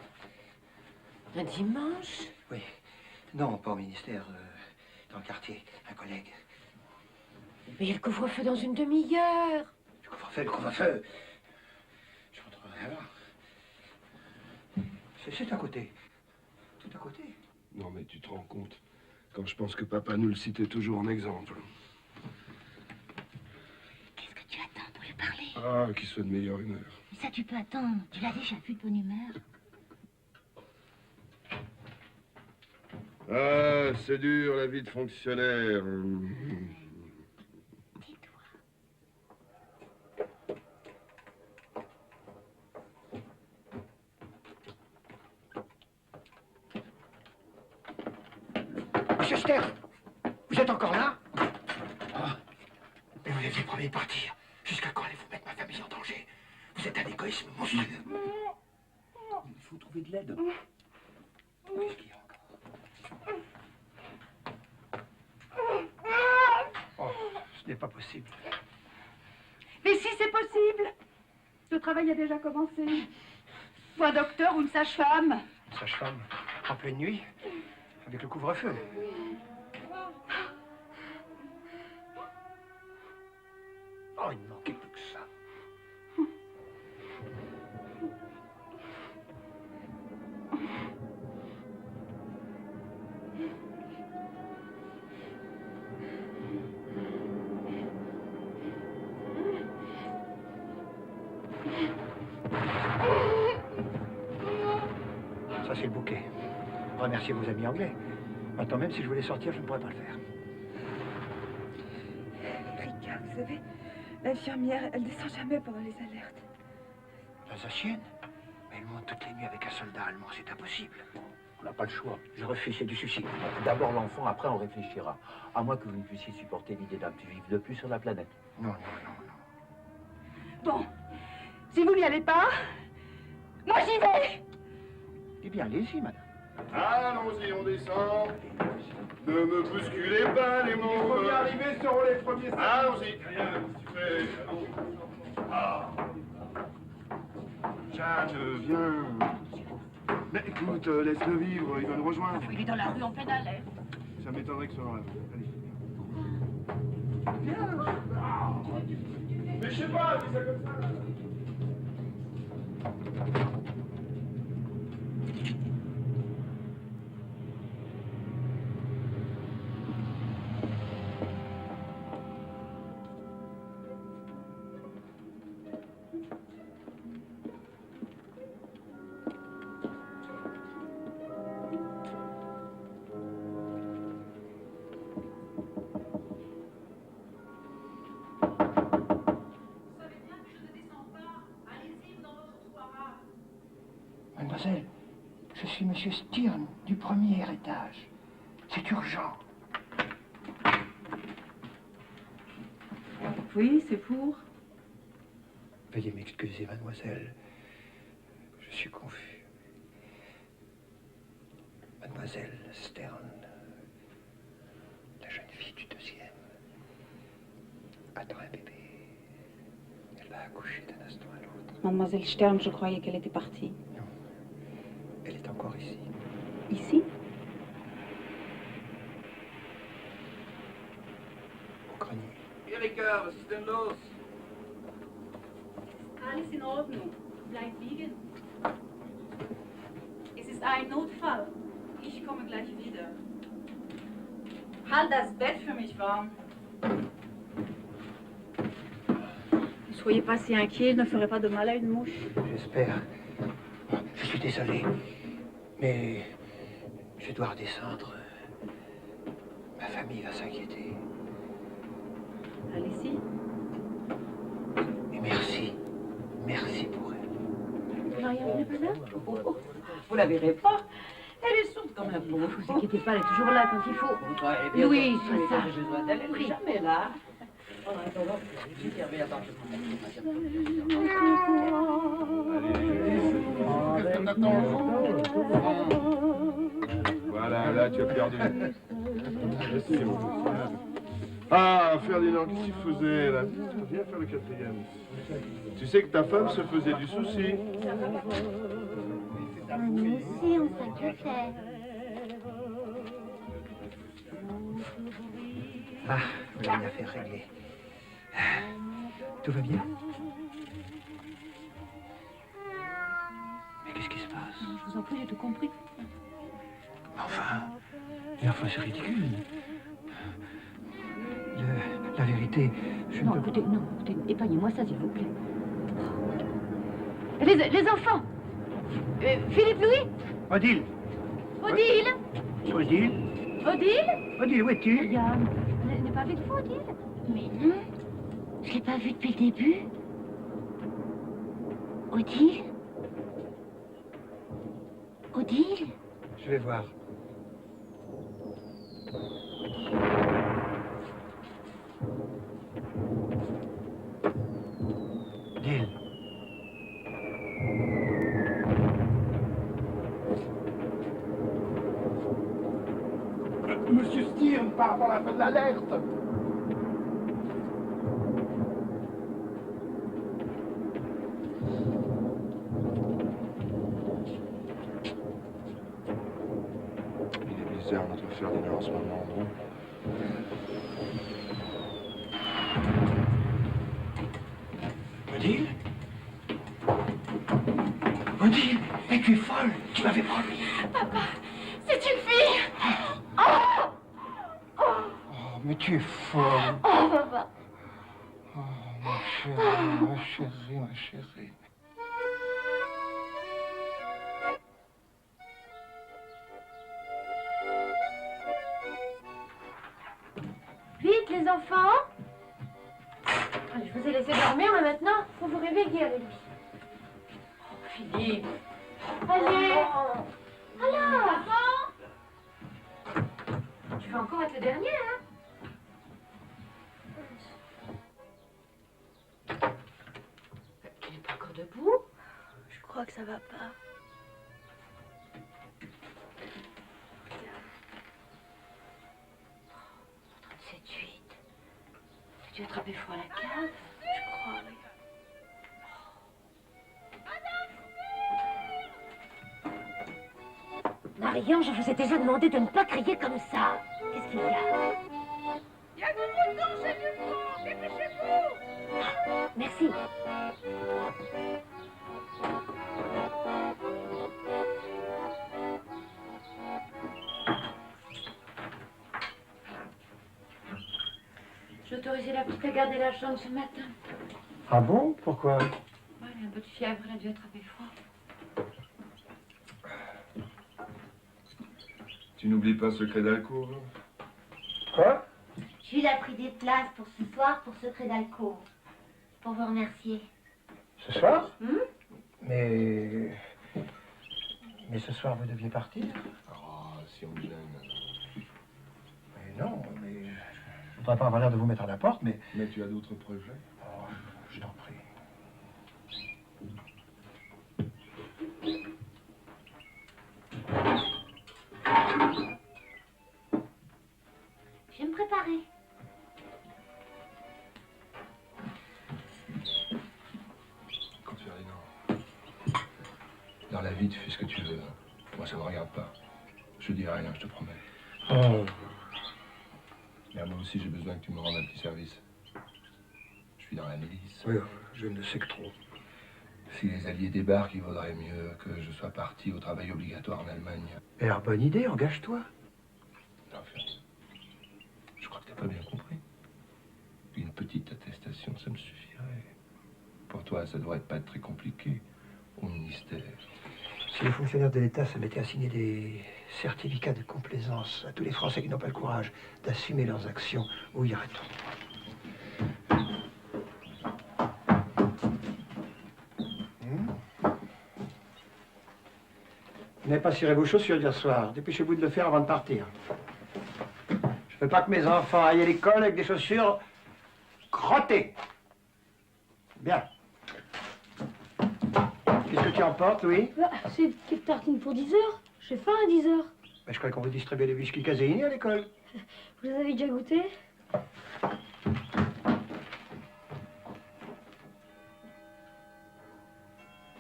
Un dimanche? Oui. Non, pas au ministère. Dans le quartier. Un collègue. Mais il y a le couvre-feu dans une demi-heure. Le couvre-feu, le couvre-feu. Je rentrerai avant. C'est à côté. Tout à côté. Non, mais tu te rends compte, Quand je pense que papa nous le citait toujours en exemple. Qu'est-ce que tu attends pour lui parler? Ah, qu'il soit de meilleure humeur. Ça, tu peux attendre. Tu l'as déjà vu de bonne humeur. Ah, c'est dur, la vie de fonctionnaire. Monsieur Stern, vous êtes encore là? Ah, mais vous aviez promis de partir. Jusqu'à quand allez-vous mettre ma famille en danger? Vous êtes un égoïsme monstrueux. Il faut trouver de l'aide. Qu'est-ce qu'il y a encore? Oh, ce n'est pas possible. Mais si c'est possible. Le travail a déjà commencé. Faut un docteur ou une sage-femme. Une sage-femme, en pleine nuit, avec le couvre-feu. Oh, il ne manquait plus que ça. Ça, c'est le bouquet. Remerciez vos amis anglais. Maintenant, même si je voulais sortir, je ne pourrais pas le faire. Ricard, vous savez, l'infirmière, elle descend jamais pendant les alertes. L'Alsacienne? Mais elle monte toutes les nuits avec un soldat allemand, c'est impossible. On n'a pas le choix. Je refuse, c'est du suicide. D'abord l'enfant, après on réfléchira. À moins que vous ne puissiez supporter l'idée d'un petit juif de plus sur la planète. Non. Bon, si vous n'y allez pas, moi j'y vais. Eh bien, allez-y, madame. Allons-y, on descend. Ne me bousculez pas, les mots. Les premiers arrivés seront les premiers. Allons-y. Rien, tu fais. Ah. Jeanne, viens. Mais écoute, laisse-le vivre, il va nous rejoindre. Il est dans la rue en pleine alerte. Ça m'étonnerait que ce soit dans la rue. Allez. Viens. Mais je sais pas, dis ça comme ça. Mademoiselle, je suis monsieur Stirn, du premier étage. C'est urgent. Oui, c'est pour. Veuillez m'excuser, mademoiselle. Je suis confus. Mademoiselle Stern, la jeune fille du deuxième, attend un bébé. Elle va accoucher d'un instant à l'autre. Mademoiselle Stern, je croyais qu'elle était partie. Non, elle est encore ici. Ici? Au grenier. Erika, was ist denn los? Alles in Ordnung. Bleib liegen. Es ist ein Notfall. Ich komme gleich wieder. Halt das Bett für mich warm. Ne soyez pas si inquiet, je ne ferai pas de mal à une mouche. J'espère. Je suis désolé, mais je dois redescendre. Ma famille va s'inquiéter. Allez-y. Et merci. Merci pour elle. Marianne n'est pas là? Vous la verrez pas. Elle est sourde comme un pot. Ne vous inquiétez pas, elle est toujours là quand il faut. Oui, c'est ça. J'ai besoin d'elle, elle n'est jamais là. En attendant, j'ai fermé l'appartement. Voilà, là tu as perdu. Ah, Ferdinand, qu'est-ce qu'il faisait là? Viens faire le quatrième. Tu sais que ta femme se faisait du souci. Nous aussi, on s'inquiétait. Ah, voilà une affaire réglée. Tout va bien? Mais qu'est-ce qui se passe? Je vous en prie, j'ai tout compris. Enfin, Mais enfin, c'est ridicule. La vérité, je Non, ne peux... écoutez, non, écoutez, épargnez-moi ça, s'il vous plaît. Les enfants. Philippe Louis. Odile. Odile. Odile. Odile. Odile, où es-tu? Regarde, elle n'est pas avec vous, Odile? Mais non, je l'ai pas vue depuis le début. Odile? Odile? Je vais voir. Odile. Monsieur Stirn, par rapport à l'alerte. Il est bizarre, notre Ferdinand, en ce moment, bon. Odile? Odile, mais tu es folle, tu m'avais promis. Papa, c'est une fille. Oh, mais tu es folle. Oh, papa. Oh, ma chérie, ma chérie, ma chérie. Vite, les enfants. Je vous ai laissé dormir, mais maintenant, faut vous réveiller avec lui. Philippe. Allez. Alors. Tu vas encore être le dernier, hein? Tu n'es pas encore debout? Je crois que ça va pas. Tu as attrapé froid à la cave? Je crois, oui. Marie-Ange, je vous ai déjà demandé de ne pas crier comme ça. Qu'est-ce qu'il y a? Il y a du temps chez Dupont, dépêchez-vous! Merci. J'ai autorisé la petite à garder la chambre ce matin. Ah bon? Pourquoi? Ouais, elle a un peu de fièvre, elle a dû attraper froid. Tu n'oublies pas Secret d'Alcôve? Quoi? Jules a pris des places pour ce soir pour Secret d'Alcôve. Pour vous remercier. Ce soir? Hmm? Mais ce soir, vous deviez partir? Oh, si on me gêne. Mais non, mais... Je voudrais pas avoir l'air de vous mettre à la porte, mais... Mais tu as d'autres projets? Oh, je t'en prie. Je vais me préparer. Écoute, Ferdinand, dans la vie, tu fais ce que tu veux. Moi, ça me regarde pas. Je dis rien, je te promets. Oh. Mais moi aussi, j'ai besoin que tu me rendes un petit service. Je suis dans la milice. Oui, je ne sais que trop. Si les Alliés débarquent, il vaudrait mieux que je sois parti au travail obligatoire en Allemagne. Alors, bonne idée, engage-toi. Non, Ferdinand, je crois que t'as pas bien compris. Une petite attestation, ça me suffirait. Pour toi, ça devrait pas être très compliqué. Au ministère. Si les fonctionnaires de l'État se mettaient à signer des certificats de complaisance à tous les Français qui n'ont pas le courage d'assumer leurs actions, où irait-on? Vous n'avez pas ciré vos chaussures hier soir. Dépêchez-vous de le faire avant de partir. Je veux pas que mes enfants aillent à l'école avec des chaussures crottées. Bien. Qu'est-ce que tu emportes, Louis? Bah, c'est des petites tartines pour 10 heures. J'ai faim à 10 heures. Mais je croyais qu'on vous distribuait des whisky caséinés à l'école. Vous les avez déjà goûtés?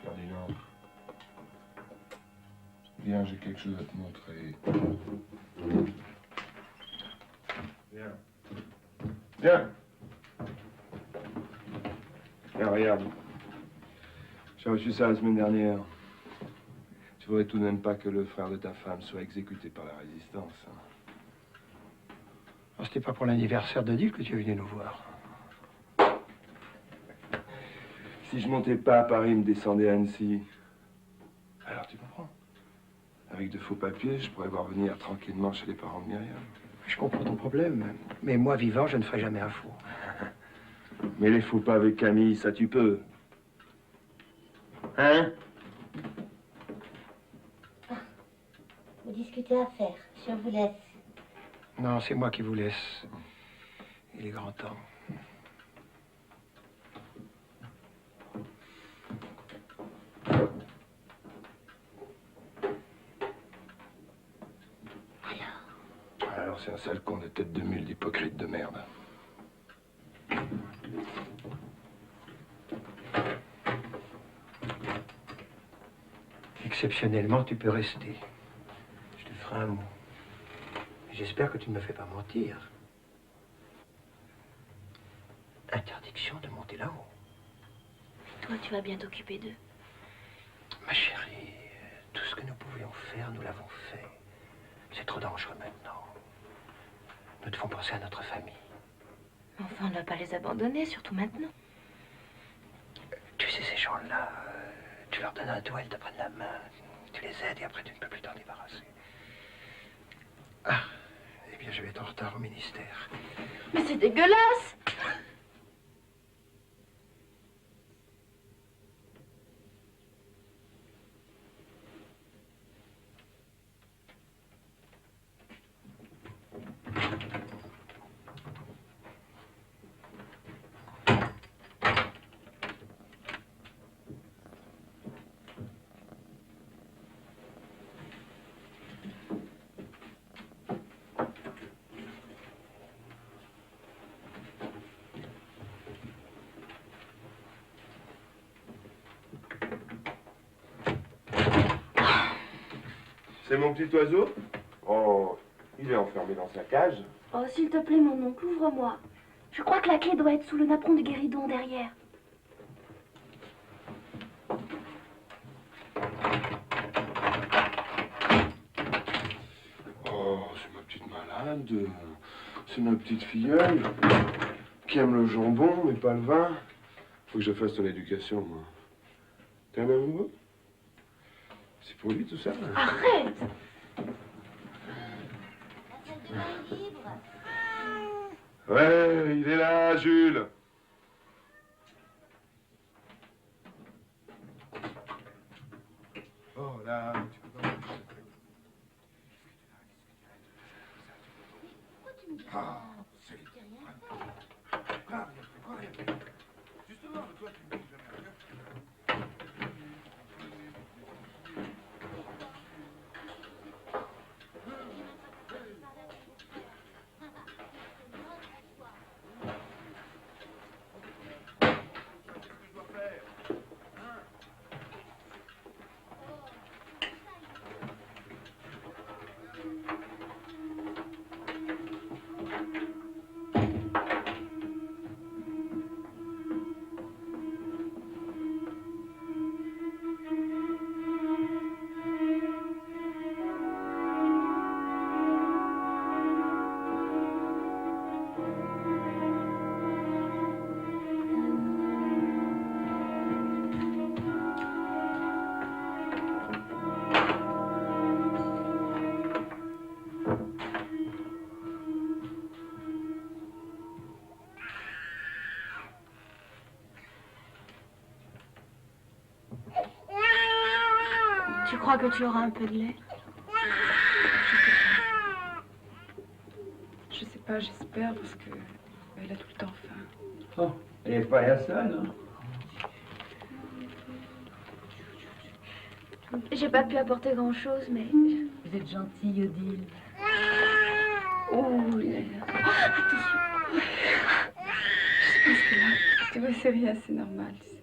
Ferdinand, viens, j'ai quelque chose à te montrer. Viens. Viens. Viens, regarde. J'ai reçu ça la semaine dernière. Tu voudrais tout de même pas que le frère de ta femme soit exécuté par la résistance. Hein. c'était pas pour l'anniversaire d'Odile que tu es venu nous voir. Si je montais pas à Paris, me descendais à Annecy. Alors tu comprends. Avec de faux papiers, je pourrais voir venir tranquillement chez les parents de Myriam. Je comprends ton problème, mais moi, vivant, je ne ferai jamais un faux. Mais les faux pas avec Camille, ça tu peux. Hein? Vous discutez à faire. Je vous laisse. Non, c'est moi qui vous laisse. Il est grand temps. Alors c'est un sale con de tête de mule d'hypocrite de merde. Exceptionnellement, tu peux rester. Je te ferai un mot. J'espère que tu ne me fais pas mentir. Interdiction de monter là-haut. Toi, tu vas bien t'occuper d'eux. Ma chérie, tout ce que nous pouvions faire, nous l'avons fait. C'est trop dangereux maintenant. Nous devons penser à notre famille. Enfin, on ne va pas les abandonner, surtout maintenant. Tu sais, ces gens-là, tu leur donnes un doigt, ils te prennent la main, tu les aides et après tu ne peux plus t'en débarrasser. Ah, eh bien je vais être en retard au ministère. Mais c'est dégueulasse! C'est mon petit oiseau? Oh, il est enfermé dans sa cage. Oh, s'il te plaît, mon oncle, ouvre-moi. Je crois que la clé doit être sous le napperon de guéridon derrière. Oh, c'est ma petite malade. C'est ma petite filleule qui aime le jambon, mais pas le vin. Faut que je fasse ton éducation, moi. T'es un amoureux? C'est pour lui, tout ça? Arrête! Ouais, il est là, Jules. Oh là, tu peux pas... Ah, c'est... Justement, toi, tu me dis jamais rien. Tu crois que tu auras un peu de lait? Je sais pas, j'espère, parce que elle a tout le temps faim. Oh, elle est pas à ça, non? J'ai pas pu apporter grand-chose, mais... Vous êtes gentille, Odile. Oh là là. Attention. Je pense que là, tu vois, c'est rien, c'est normal. Tu sais.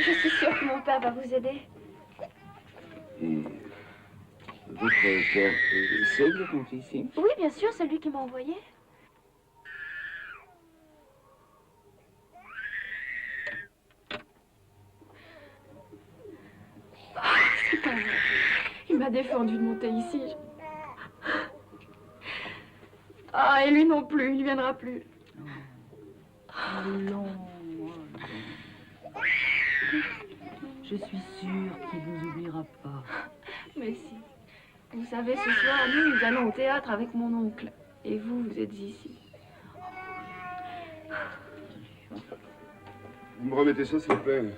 Je suis sûre que mon père va vous aider. Et votre père, c'est le compte ici? Oui, bien sûr, c'est lui qui m'a envoyé. C'est pas vrai. Il m'a défendu de monter ici. Ah, et lui non plus, il ne viendra plus. Allons, je suis sûre qu'il ne vous oubliera pas. Mais si. Vous savez, ce soir, nous allons au théâtre avec mon oncle. Et vous, vous êtes ici. Vous me remettez ça, s'il vous plaît?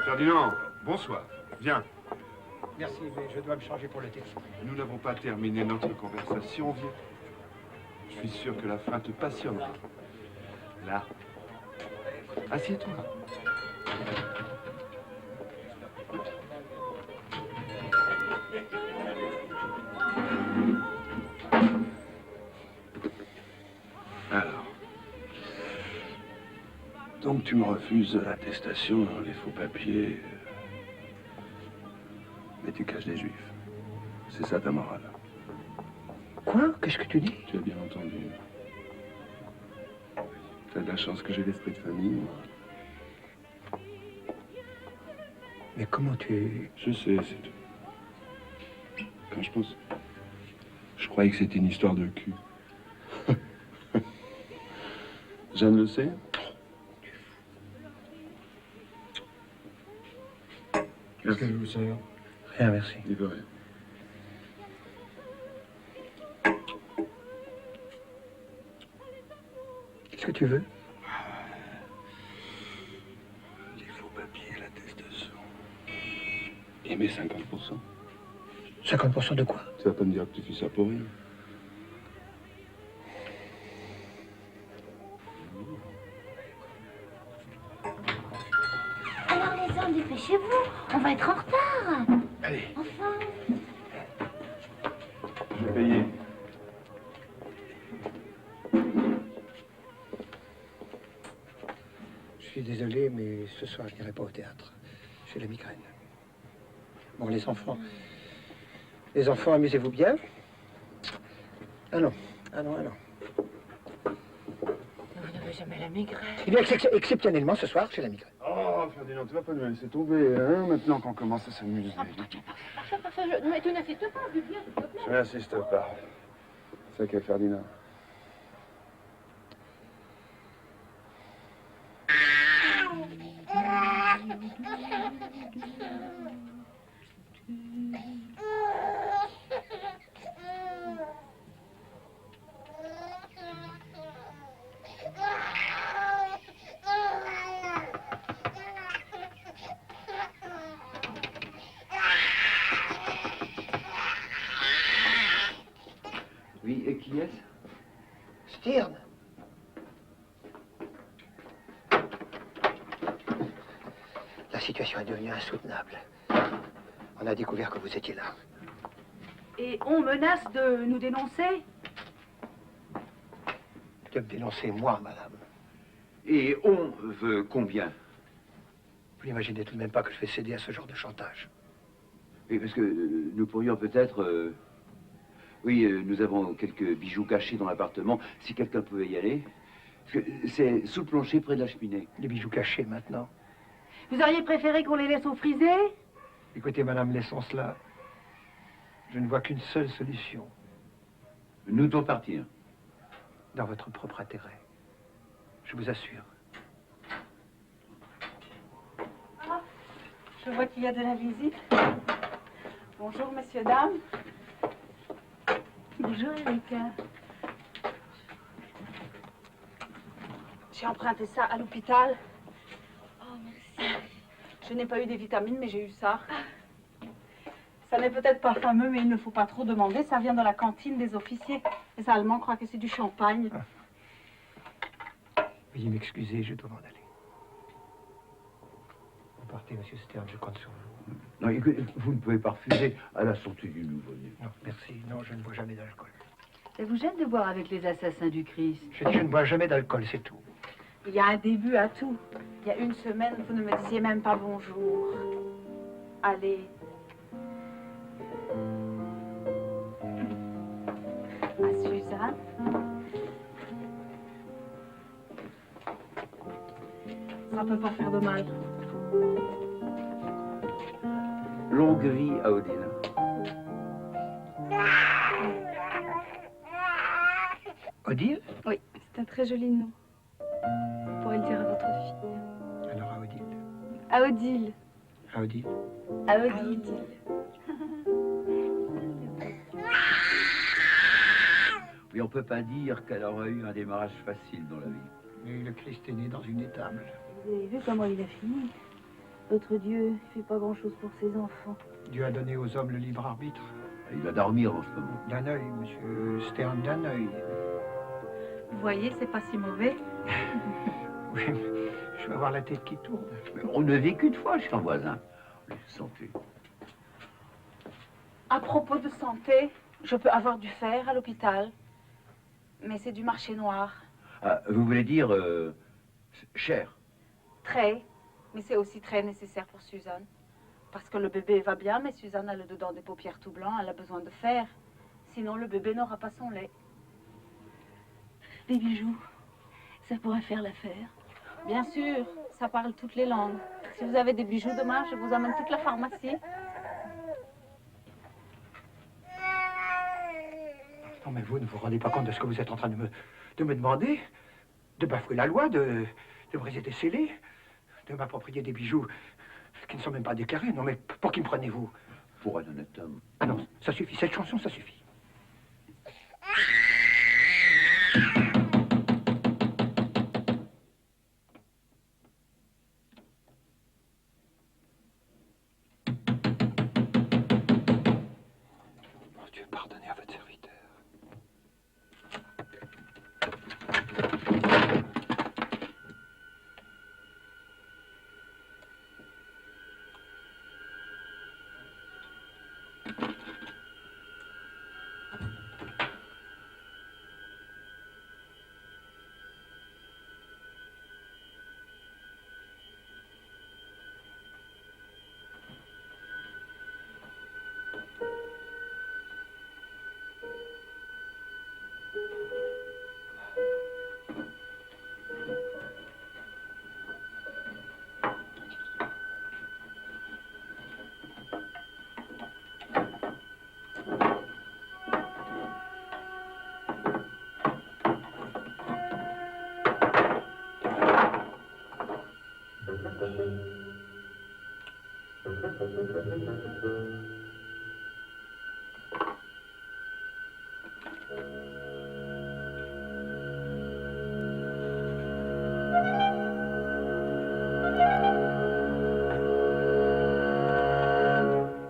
Ferdinand, bonsoir. Viens. Merci, mais je dois me changer pour le théâtre. Nous n'avons pas terminé notre conversation, viens. Je suis sûr que la fin te passionnera. Là. Assieds-toi. Alors. Donc tu me refuses l'attestation, les faux papiers. Mais tu caches des juifs. C'est ça ta morale. Quoi? Qu'est-ce que tu dis? Tu as bien entendu. Tu as de la chance que j'ai l'esprit de famille, moi. Mais comment tu... Je sais, c'est tout. Quand je pense... Je croyais que c'était une histoire de cul. Jeanne le sait? Qu'est-ce que vous savez? Rien, merci. Il veut rien. Qu'est-ce que tu veux? Les faux papiers, l'attestation. Et mes 50%. 50% de quoi? Tu vas pas me dire que tu fais ça pour rien. Alors les hommes, dépêchez-vous. On va être en retard. Allez. Enfin. Je vais payer. Je suis désolé, mais ce soir, je n'irai pas au théâtre. J'ai la migraine. Bon, les enfants... Les enfants, amusez-vous bien. Ah non, ah non, ah non. Vous n'avez jamais la migraine. Eh bien, exceptionnellement, ce soir, j'ai la migraine. Oh, Ferdinand, tu vas pas nous laisser tomber, hein, maintenant qu'on commence à s'amuser. Parfait, mais tu n'insistes pas, je viens, s'il te plaît. Je n'insiste pas. C'est qu'à Ferdinand. Oui, et qui est-ce? Stirn. La situation est devenue insoutenable. On a découvert que vous étiez là. Et on menace de nous dénoncer? De me dénoncer, moi, madame. Et on veut combien? Vous n'imaginez tout de même pas que je vais céder à ce genre de chantage. Oui, parce que nous pourrions peut-être... Oui, nous avons quelques bijoux cachés dans l'appartement. Si quelqu'un pouvait y aller. Parce que c'est sous le plancher, près de la cheminée. Les bijoux cachés, maintenant. Vous auriez préféré qu'on les laisse au frisé? Écoutez, madame, laissons cela. Je ne vois qu'une seule solution. Nous devons partir. Dans votre propre intérêt. Je vous assure. Ah, je vois qu'il y a de la visite. Bonjour, messieurs, dames. Bonjour, Erika. J'ai emprunté ça à l'hôpital. Oh, merci. Je n'ai pas eu des vitamines, mais j'ai eu ça. Ça n'est peut-être pas fameux, mais il ne faut pas trop demander. Ça vient de la cantine des officiers. Les Allemands croient que c'est du champagne. Veuillez m'excuser, je dois m'en aller. Vous partez, monsieur Stern, je compte sur vous. Non, écoutez, vous ne pouvez pas refuser à la santé du nouveau-né. Non, merci. Non, je ne bois jamais d'alcool. Ça vous gêne de boire avec les assassins du Christ? Je dis, je ne bois jamais d'alcool, c'est tout. Il y a un début à tout. Il y a une semaine, vous ne me disiez même pas bonjour. Allez. Ça peut pas faire de mal. Longue vie à Odile. Odile? Oui, c'est un très joli nom. Vous pourrez le dire à votre fille. Alors à Odile. À Odile. À Odile. À Odile. Oui, on peut pas dire qu'elle aura eu un démarrage facile dans la vie. Mais le Christ est né dans une étable. Vous avez vu comment il a fini? Votre Dieu ne fait pas grand-chose pour ses enfants. Dieu a donné aux hommes le libre arbitre. Il va dormir en ce moment. D'un œil, monsieur Stern, d'un œil. Vous voyez, c'est pas si mauvais. Oui, mais je vais avoir la tête qui tourne. Mais on ne vit qu'une fois chez un voisin. Santé. À propos de santé, je peux avoir du fer à l'hôpital. Mais c'est du marché noir. Ah, vous voulez dire cher? Très. Mais c'est aussi très nécessaire pour Suzanne. Parce que le bébé va bien, mais Suzanne a le dedans des paupières tout blanc, elle a besoin de fer. Sinon, le bébé n'aura pas son lait. Les bijoux, ça pourrait faire l'affaire. Bien sûr, ça parle toutes les langues. Si vous avez des bijoux demain, je vous amène toute la pharmacie. Non, mais vous ne vous rendez pas compte de ce que vous êtes en train de me demander? De bafouer la loi, de briser des scellés, de m'approprier des bijoux qui ne sont même pas déclarés. Non, mais pour qui me prenez-vous? Pour un honnête homme. Ah non, ça suffit. Cette chanson, ça suffit. Mon Dieu, pardonnez à votre serviteur.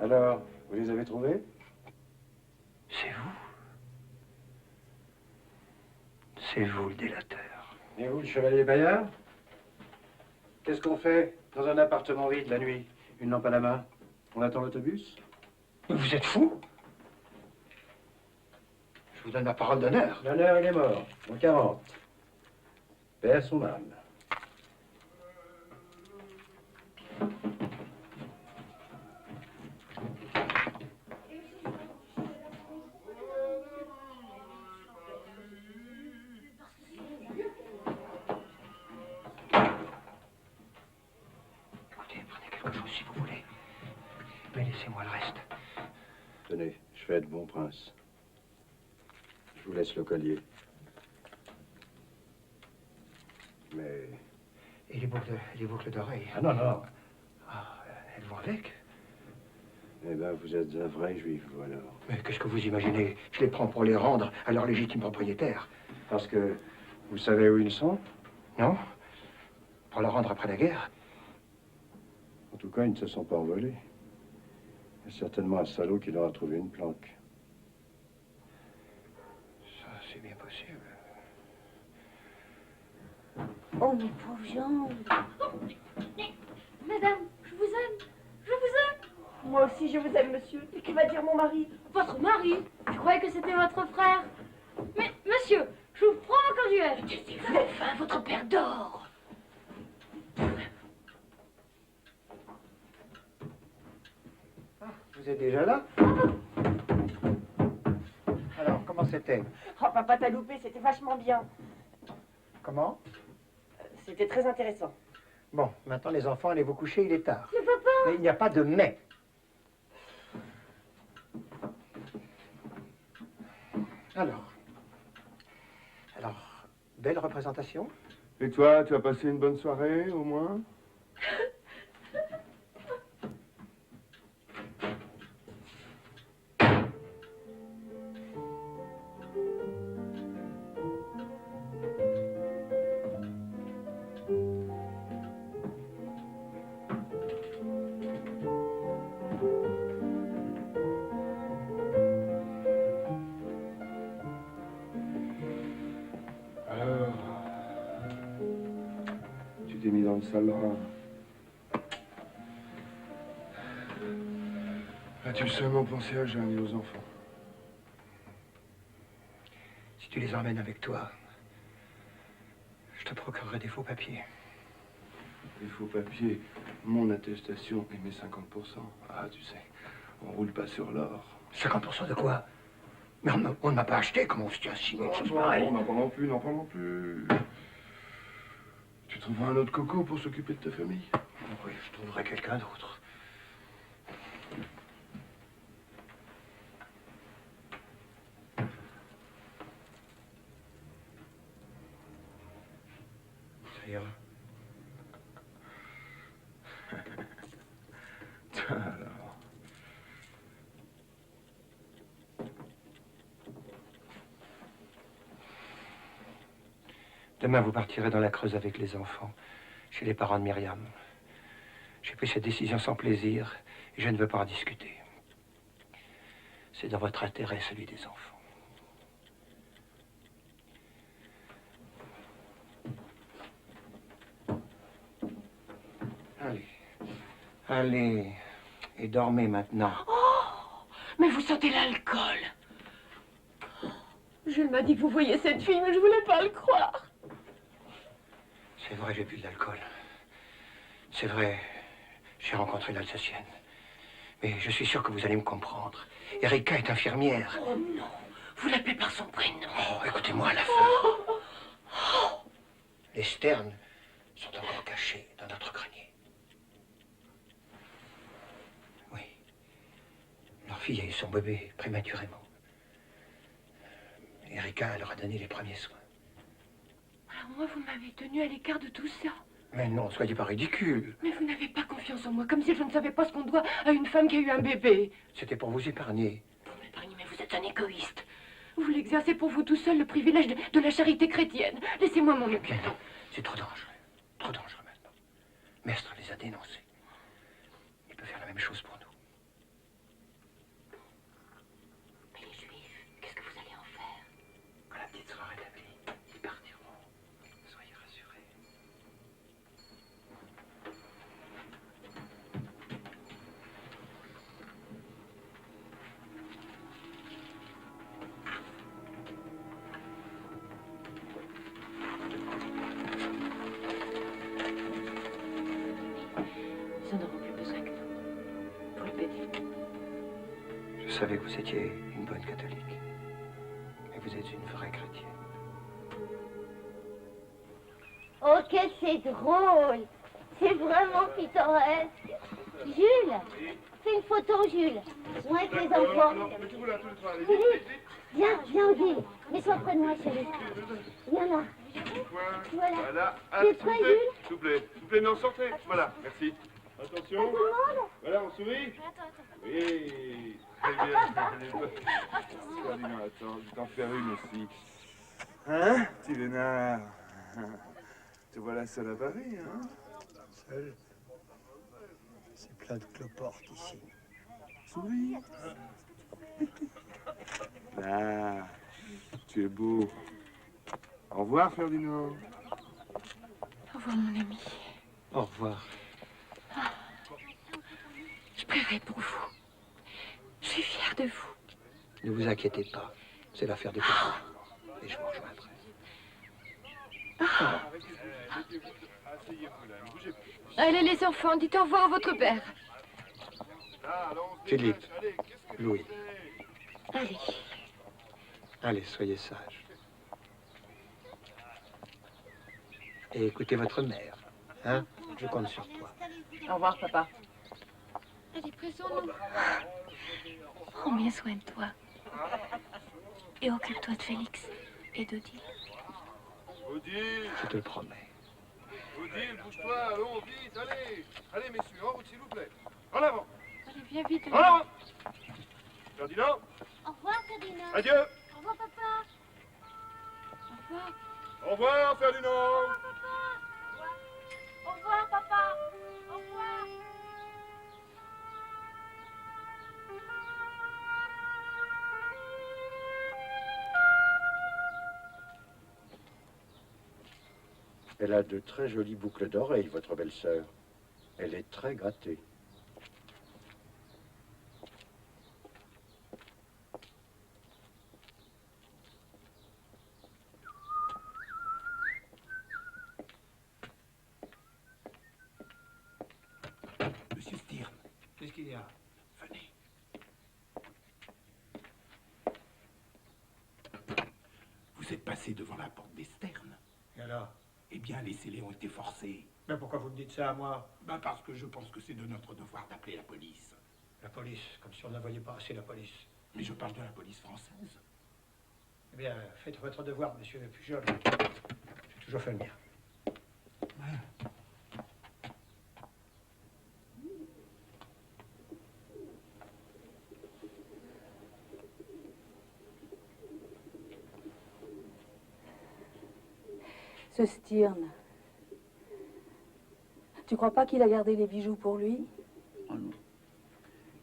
Alors, vous les avez trouvés? C'est vous? C'est vous le délateur. Et vous, le chevalier Bayard? Qu'est-ce qu'on fait dans un appartement vide la nuit? Une lampe à la main? On attend l'autobus? Mais vous êtes fou? Je vous donne ma parole d'honneur. L'honneur, il est mort, en 40. Paix à son âme. Écoutez, prenez quelque chose si vous voulez. Mais laissez-moi le reste. Tenez, je fais être bon prince. Je vous laisse le collier. Mais... Et les boucles d'oreilles? Ah non, non. Ah, elles vont avec. Eh ben, vous êtes un vrai juif, vous, alors. Mais qu'est-ce que vous imaginez? Je les prends pour les rendre à leur légitime propriétaire. Parce que vous savez où ils sont? Non? Pour leur rendre après la guerre? En tout cas, ils ne se sont pas envolés. Il y a certainement un salaud qui leur a trouvé une planque. Ça, c'est bien possible. Oh, mes pauvres jambes. Madame, je vous aime. Je vous aime. Moi aussi, je vous aime, monsieur. Et que va dire mon mari? Votre mari? Je croyais que c'était votre frère. Mais, monsieur, je vous prends encore du F. Vous êtes fin, votre père dort. Vous êtes déjà là? Alors, comment c'était? Oh, papa, t'as loupé, c'était vachement bien. Comment? C'était très intéressant. Bon, maintenant les enfants, allez vous coucher, il est tard. Mais papa! Mais il n'y a pas de mais. Alors, belle représentation? Et toi, tu as passé une bonne soirée, au moins? Alors, tu t'es mis dans le sale drap. As-tu seulement pensé à Jeanne et aux enfants? Si tu les emmènes avec toi, je te procurerai des faux papiers. Les faux papiers, mon attestation et mes 50%. Ah, tu sais, on roule pas sur l'or. 50% de quoi? Mais on ne m'a pas acheté, comment on se tient si une chose pareille? Non, pas non plus, non, pas non plus. Tu trouveras un autre coco pour s'occuper de ta famille? Oui, je trouverai quelqu'un d'autre. Ça ira. Alors. Demain, vous partirez dans la Creuse avec les enfants, chez les parents de Myriam. J'ai pris cette décision sans plaisir et je ne veux pas en discuter. C'est dans votre intérêt, celui des enfants. Allez. Allez. Et dormez maintenant. Oh, mais vous sentez l'alcool. Jules m'a dit que vous voyiez cette fille, mais je voulais pas le croire. C'est vrai, j'ai bu de l'alcool. C'est vrai, j'ai rencontré l'Alsacienne. Mais je suis sûr que vous allez me comprendre. Erika est infirmière. Oh non, vous l'appelez par son prénom. Oh, écoutez-moi à la fin. Les sternes sont encore cachés dans notre grenier. Oui. Leur fille a eu son bébé prématurément. Erika leur a donné les premiers soins. Alors moi, vous m'avez tenu à l'écart de tout ça. Mais non, soyez pas ridicule. Mais vous n'avez pas confiance en moi, comme si je ne savais pas ce qu'on doit à une femme qui a eu un bébé. C'était pour vous épargner. Pour m'épargner, mais vous êtes un égoïste. Vous voulez exercer pour vous tout seul le privilège de la charité chrétienne. Laissez-moi m'en occuper. Non, c'est trop dangereux. Trop dangereux maintenant. Mestre les a dénoncés. Il peut faire la même chose pour nous. Mais les Juifs, qu'est-ce que vous allez en faire? Quand la petite sera rétablie, ils partiront. Soyez rassurés. Ils en auront plus besoin que nous. Pour le bébé. Je savais que vous étiez une bonne catholique. Mais vous êtes une vraie chrétienne. Oh, que c'est drôle! C'est vraiment pittoresque. Jules, fais une photo, Jules. Moi avec les enfants. Philippe, viens, Odile. Mets-toi près de moi, chérie. Viens là. Voilà. Voilà. C'est prêt, Jules? S'il vous plaît, non, sortez. Voilà, merci. Attention. Tout le monde? Voilà, on sourit. Oui. Très bien. Attends, je vais t'en faire une aussi. Hein, petit vénard? Te voilà seul à Paris, hein? Seul. C'est plein de cloportes ici. Souris. Là, tu es beau. Au revoir, Ferdinand. Au revoir, mon ami. Au revoir. Je prierai pour vous. Je suis fière de vous. Ne vous inquiétez pas. C'est l'affaire des parents. Et je vous rejoindrai. Allez, les enfants, dites au revoir à votre père. Philippe, Louis, Allez. allez, soyez sages. Et écoutez votre mère, hein? Je compte sur toi. Au revoir, papa. Allez, pressons-nous. Prends bien soin de toi. Et occupe-toi de Félix et d'Odile. Odile! Je te le promets. Odile, bouge-toi, allons, vite, allez! Allez, messieurs, en route, s'il vous plaît. En avant! Allez, viens vite. En avant! Ferdinand! Au revoir, Ferdinand. Adieu! Au revoir, papa. Au revoir. Au revoir, Ferdinand! Au revoir, papa. Au revoir. Elle a de très jolies boucles d'oreilles, votre belle-sœur. Elle est très grattée. Monsieur Stirn, Qu'est-ce qu'il y a? venez. Vous êtes passé devant la porte des Sternes. Et alors? Eh bien, les scellés ont été forcés. Mais pourquoi vous me dites ça à moi? Ben parce que je pense que c'est de notre devoir d'appeler la police. La police, comme si on n'envoyait pas assez la police. Mais je parle de la police française. Eh bien, faites votre devoir, monsieur Pujol. J'ai toujours fait le mien. Ce Stirn. Tu crois pas qu'il a gardé les bijoux pour lui? Oh non.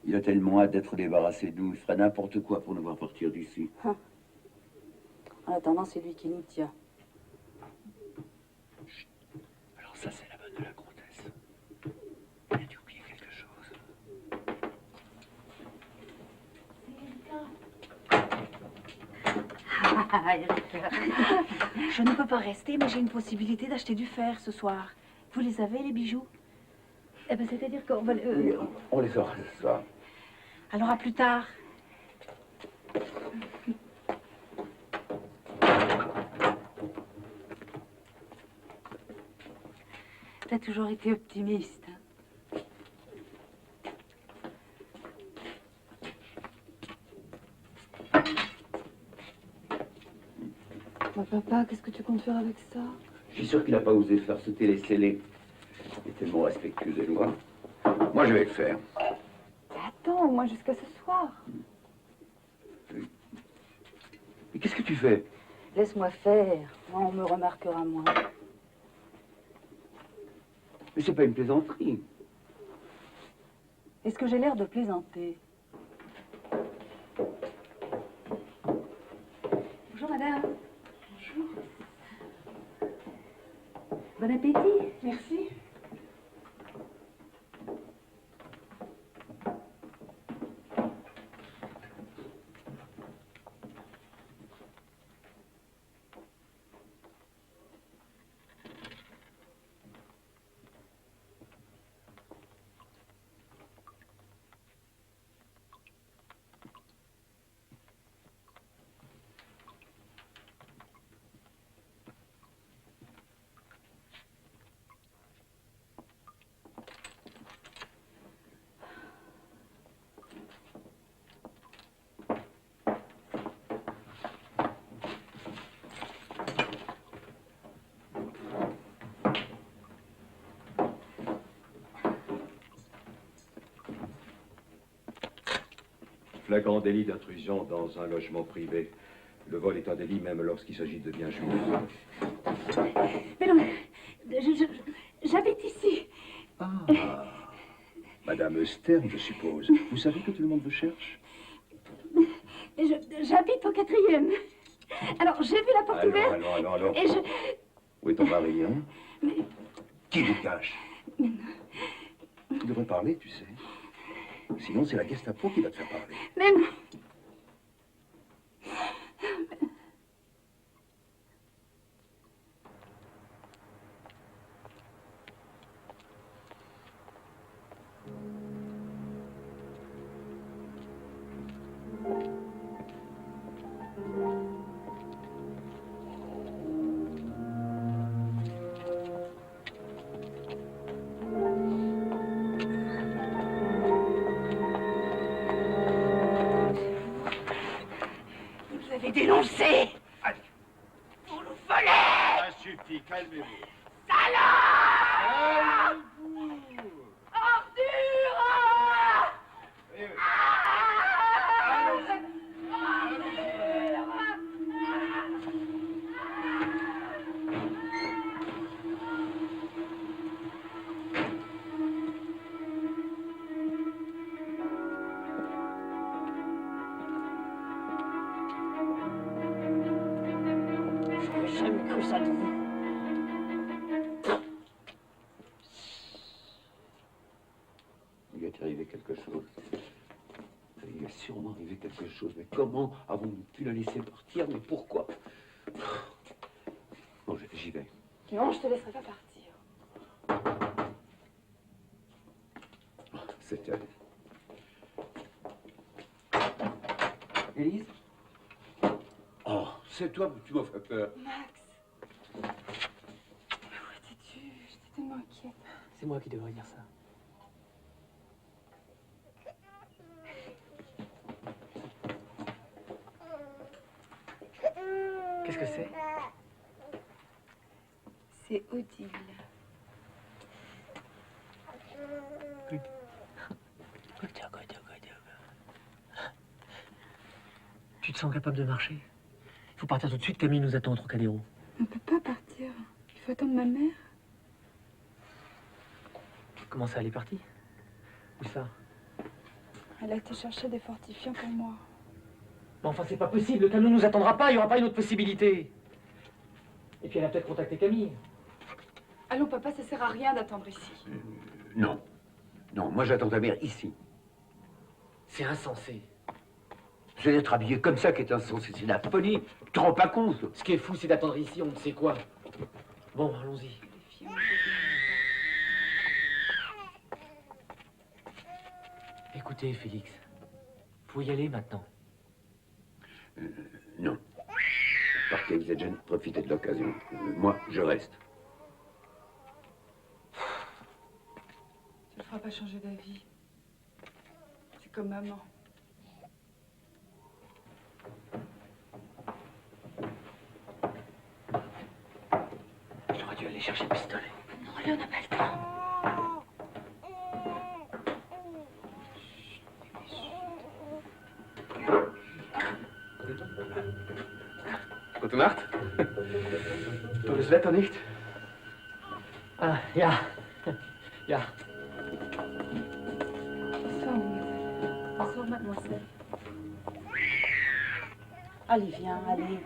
Il a tellement hâte d'être débarrassé de nous. Il ferait n'importe quoi pour nous voir partir d'ici. En attendant, c'est lui qui nous tient. Alors ça, c'est la bonne de la comtesse. As-tu oublié quelque chose? Je ne peux pas rester, mais j'ai une possibilité d'acheter du fer ce soir. Vous les avez, les bijoux? Eh ben, c'est-à-dire qu'on va... Oui, on les aura ce soir. Alors, à plus tard. T'as toujours été optimiste. Oh, papa, qu'est-ce que tu comptes faire avec ça? Je suis sûr qu'il n'a pas osé faire sauter les scellés. Il est tellement respectueux des lois. Moi, je vais le faire. Attends, au moins jusqu'à ce soir. Mais qu'est-ce que tu fais? Laisse-moi faire. Moi, on me remarquera moins. Mais c'est pas une plaisanterie. Est-ce que j'ai l'air de plaisanter? Bonjour, madame. Bonjour. Bon appétit. Merci. Flagrant délit d'intrusion dans un logement privé. Le vol est un délit même lorsqu'il s'agit de biens juifs. Mais non, j'habite ici. Ah, Madame Stern, je suppose. Vous savez que tout le monde vous cherche? J'habite au 4e. Alors, j'ai vu la porte ouverte. Allons. Et je... Où est ton mari, hein? Mais... Qui vous cache? Tu devrais parler, tu sais. Sinon, c'est la Gestapo qui va te faire parler. Mais non. dénoncer. Allez. Vous nous volez. Ça suffit, calmez-vous. Salope. Calmez-vous. Ordure. J'aurais jamais cru ça de vous. Il est arrivé quelque chose. Il est sûrement arrivé quelque chose. Mais comment avons-nous pu la laisser partir? Mais pourquoi? Bon, j'y vais. Non, je te laisserai pas partir. C'est elle. Élise? Oh, c'est toi, tu m'as fait peur. Max. Où étais-tu? J'étais tellement inquiète. C'est moi qui devrais dire ça. Qu'est-ce que c'est? C'est Odile. Tu te sens capable de marcher? Il faut partir tout de suite, Camille nous attend au Trocadéro. On peut pas partir. Il faut attendre ma mère. Comment ça, elle est partie? Où ça? Elle a été chercher des fortifiants pour moi. Mais enfin, c'est pas possible, le camion nous attendra pas, il n'y aura pas une autre possibilité. Et puis elle a peut-être contacté Camille. Allons, papa, ça sert à rien d'attendre ici. Non. Non, moi j'attends ta mère ici. C'est insensé. C'est d'être habillé comme ça qui est insensé. C'est la folie. Tu te rends pas compte? Ce qui est fou, c'est d'attendre ici, on ne sait quoi. Bon, allons-y. Écoutez, Félix, faut y aller maintenant. Non. Partez, vous êtes jeune, profitez de l'occasion. Moi, je reste. Ça ne fera pas changer d'avis. C'est comme maman. J'aurais dû aller chercher le pistolet. Non, allez, on n'a pas le temps. Gute Nacht. Du das Wetter nicht? Ah, ja. Ja. Bonsoir, mademoiselle. Allez, viens, allez.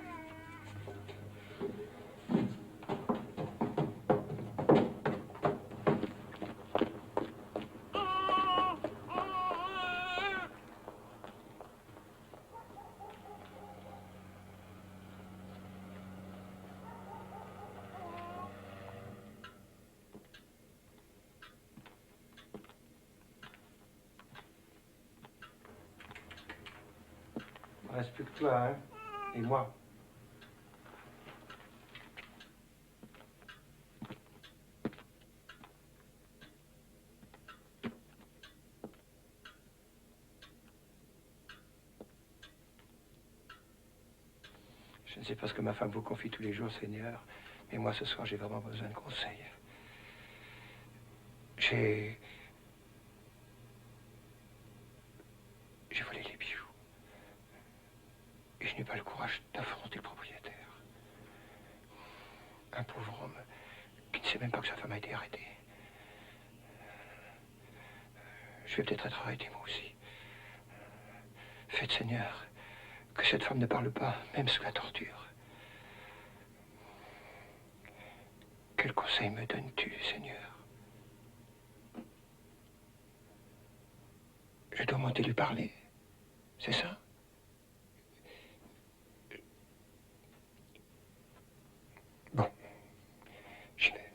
Il ne reste plus que toi, hein, et moi. Je ne sais pas ce que ma femme vous confie tous les jours, Seigneur, mais moi, ce soir, j'ai vraiment besoin de conseils. J'ai volé les bijoux. Et je n'ai pas le courage d'affronter le propriétaire. Un pauvre homme qui ne sait même pas que sa femme a été arrêtée. Je vais peut-être être arrêté, moi aussi. Faites, Seigneur, que cette femme ne parle pas, même sous la torture. Quel conseil me donnes-tu, Seigneur? Je dois monter lui parler, c'est ça? Bon, j'y vais.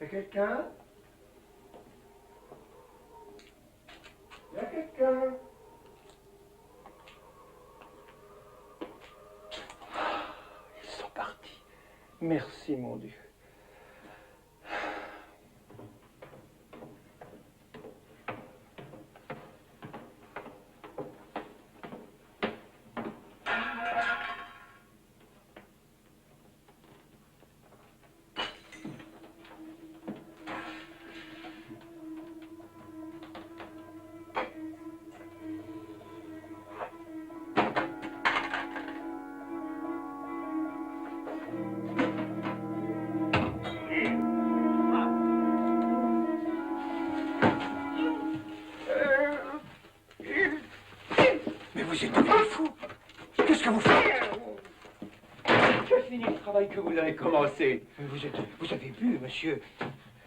quelqu'un? Y a quelqu'un? Ils sont partis. Merci, mon Dieu. Mais vous êtes devenu fou. Qu'est-ce que vous faites? Je finis le travail que vous avez commencé. Mais vous avez bu, monsieur.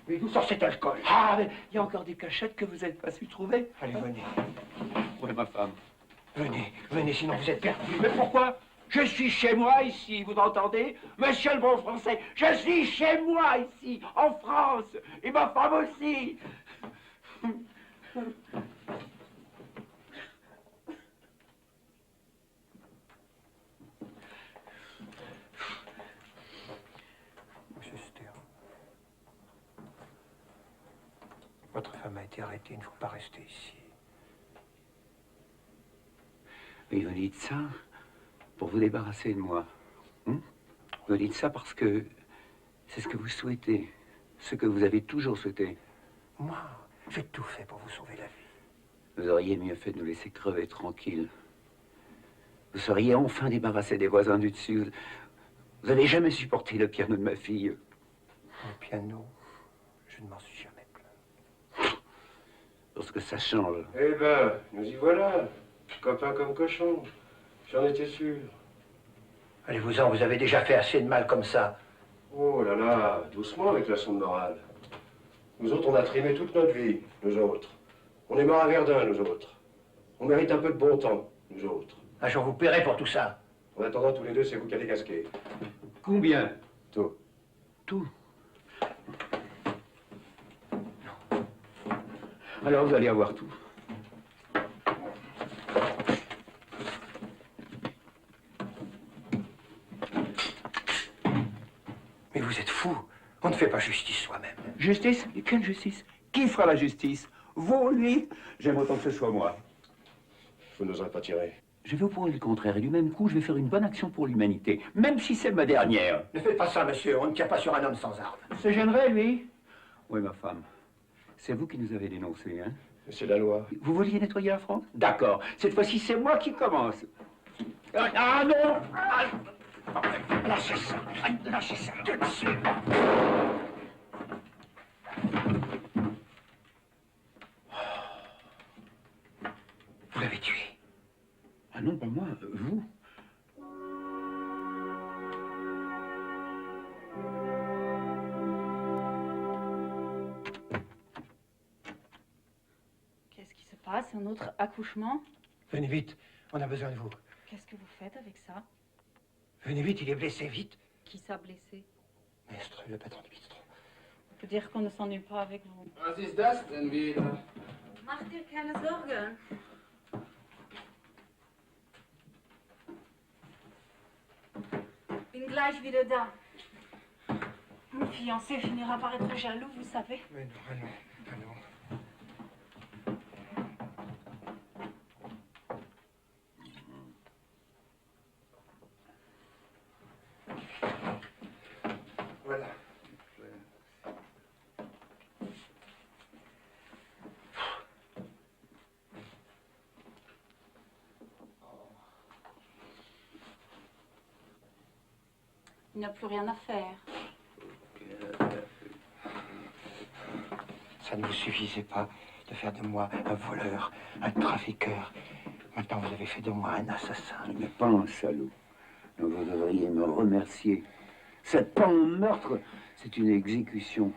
Mais d'où sort cet alcool? Ah, mais il y a encore des cachettes que vous n'avez pas su trouver. Allez, venez. Oui, ma femme. Venez, venez, sinon vous êtes perdu. Mais pourquoi? Je suis chez moi ici, vous entendez? Monsieur le bon français, je suis chez moi ici, en France, et ma femme aussi. Monsieur Stern, votre femme a été arrêtée, il ne faut pas rester ici. Oui, vous dites ça pour vous débarrasser de moi. Vous dites ça parce que c'est ce que vous souhaitez, ce que vous avez toujours souhaité. Moi, j'ai tout fait pour vous sauver la vie. Vous auriez mieux fait de nous laisser crever tranquille. Vous seriez enfin débarrassé des voisins du dessus. Vous n'avez jamais supporté le piano de ma fille. Le piano, je ne m'en suis jamais plaint. Lorsque ça change. Eh ben, nous y voilà. Copain comme cochon. J'en étais sûr. Allez-vous-en, vous avez déjà fait assez de mal comme ça. Oh là là, doucement avec la sonde morale. Nous autres, on a trimé toute notre vie, nous autres. On est morts à Verdun, nous autres. On mérite un peu de bon temps, nous autres. Un jour, vous paierez pour tout ça. En attendant, tous les deux, c'est vous qui allez casquer. Combien? Tout. Tout. Alors vous allez avoir tout. Mais vous êtes fou. On ne fait pas justice soi-même. Justice? Quelle justice? Qui fera la justice? Vous, lui? J'aime autant que ce soit moi. Vous n'oserez pas tirer. Je vais vous prouver le contraire. Et du même coup, je vais faire une bonne action pour l'humanité. Même si c'est ma dernière. Ne faites pas ça, monsieur. On ne tient pas sur un homme sans armes. Se gênerait, lui? Oui, ma femme. C'est vous qui nous avez dénoncés, hein? C'est la loi. Vous vouliez nettoyer la France? D'accord. Cette fois-ci, c'est moi qui commence. Ah non! Lâchez ça. Lâchez ça. Tout de suite. Vous l'avez tué. Ah non, pas moi. Vous. Qu'est-ce qui se passe? Un autre accouchement? Venez vite. On a besoin de vous. Qu'est-ce que vous faites avec ça? Venez vite, il est blessé, vite. Qui s'a blessé? Mestre, le patron du bistrot. On peut dire qu'on ne s'ennuie pas avec vous. Was ist das denn wieder? Mach dir keine Sorgen. Bin gleich wieder da. Mon fiancé finira par être jaloux, vous savez. Mais non, ah non, ah non. Voilà. Il n'y a plus rien à faire. Ça ne vous suffisait pas de faire de moi un voleur, un trafiqueur. Maintenant, vous avez fait de moi un assassin. Je n'ai pas un salaud. Vous devriez me remercier. C'est pas un meurtre, c'est une exécution.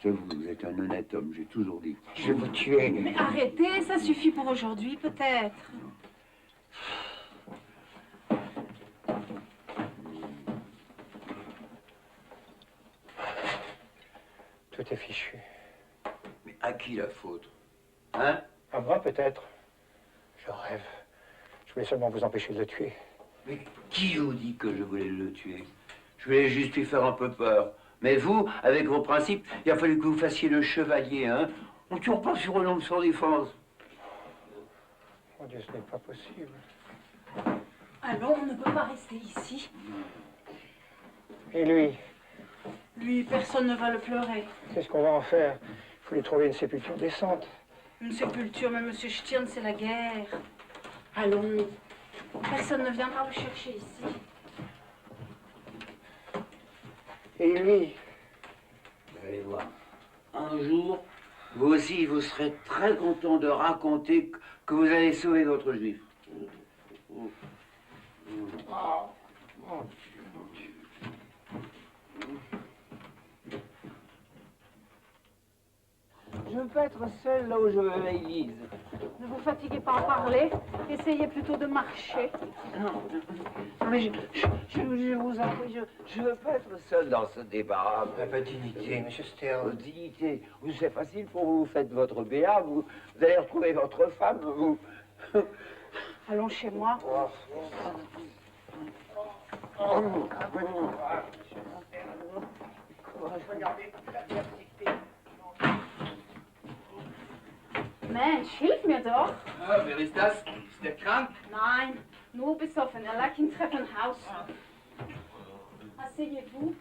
J'avoue, vous êtes un honnête homme, j'ai toujours dit. Je vais vous tuer. Mais arrêtez, ça suffit pour aujourd'hui, peut-être. Tout est fichu. Mais à qui la faute? Hein? À moi, peut-être. Je rêve. Je voulais seulement vous empêcher de le tuer. Mais qui vous dit que je voulais le tuer? Je voulais juste lui faire un peu peur. Mais vous, avec vos principes, il a fallu que vous fassiez le chevalier, hein? On ne tue pas sur un homme sans défense. Mon Dieu, ce n'est pas possible. Allons, on ne peut pas rester ici. Et lui? Lui, personne ne va le pleurer. Qu'est-ce qu'on va en faire? Il faut lui trouver une sépulture décente. Une sépulture, mais Monsieur Stirn, c'est la guerre. Allons. Personne ne viendra le chercher ici. Et lui? Vous allez voir. Un jour, vous aussi, vous serez très content de raconter que vous avez sauvé votre juif. Oh, mon Dieu, mon Dieu. Je veux pas être seul là où je vais à l'église. Ne vous fatiguez pas à parler. Essayez plutôt de marcher. Non, mais je vous en prie, je veux pas être seul dans ce débarras. Pas de dignité, monsieur Stern. Dignité. C'est facile pour vous, vous faites votre BA, vous allez retrouver votre femme, vous. Allons chez moi. Regardez la diversité. Mensch, hilf mir doch. Ah, wer ist das? Ist der krank? Nein, nur besoffen. Er lag im Treppenhaus. Asseyez-vous.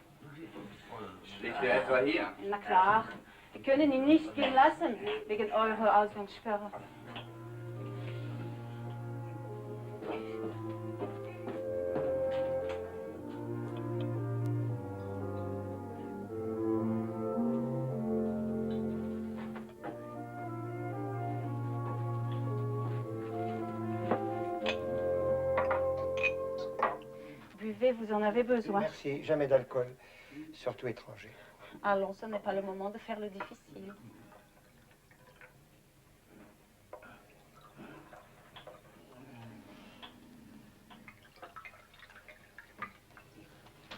Schläft er etwa hier? Na klar. Wir können ihn nicht gehen lassen, wegen eurer Ausgangssperre. Buvez, vous en avez besoin. Merci, jamais d'alcool, surtout étranger. Allons, ce n'est pas le moment de faire le difficile.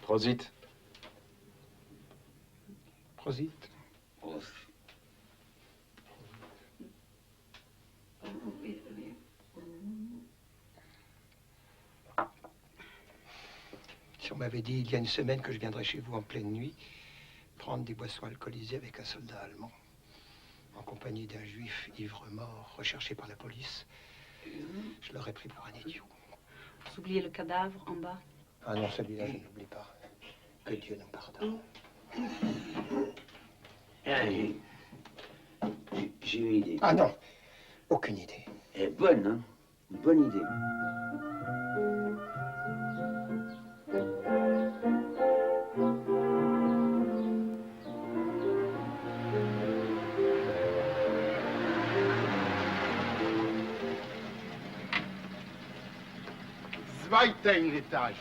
Prosit. Prosit. Si on m'avait dit il y a une semaine que je viendrais chez vous en pleine nuit, prendre des boissons alcoolisées avec un soldat allemand, en compagnie d'un juif ivre-mort recherché par la police, je l'aurais pris pour un idiot. Vous oubliez le cadavre en bas? Ah non, celui-là, je n'oublie pas. Que Dieu nous pardonne. Allez. J'ai une idée. Ah non, aucune idée. Elle est bonne, hein? Une bonne idée. Zweiten étage.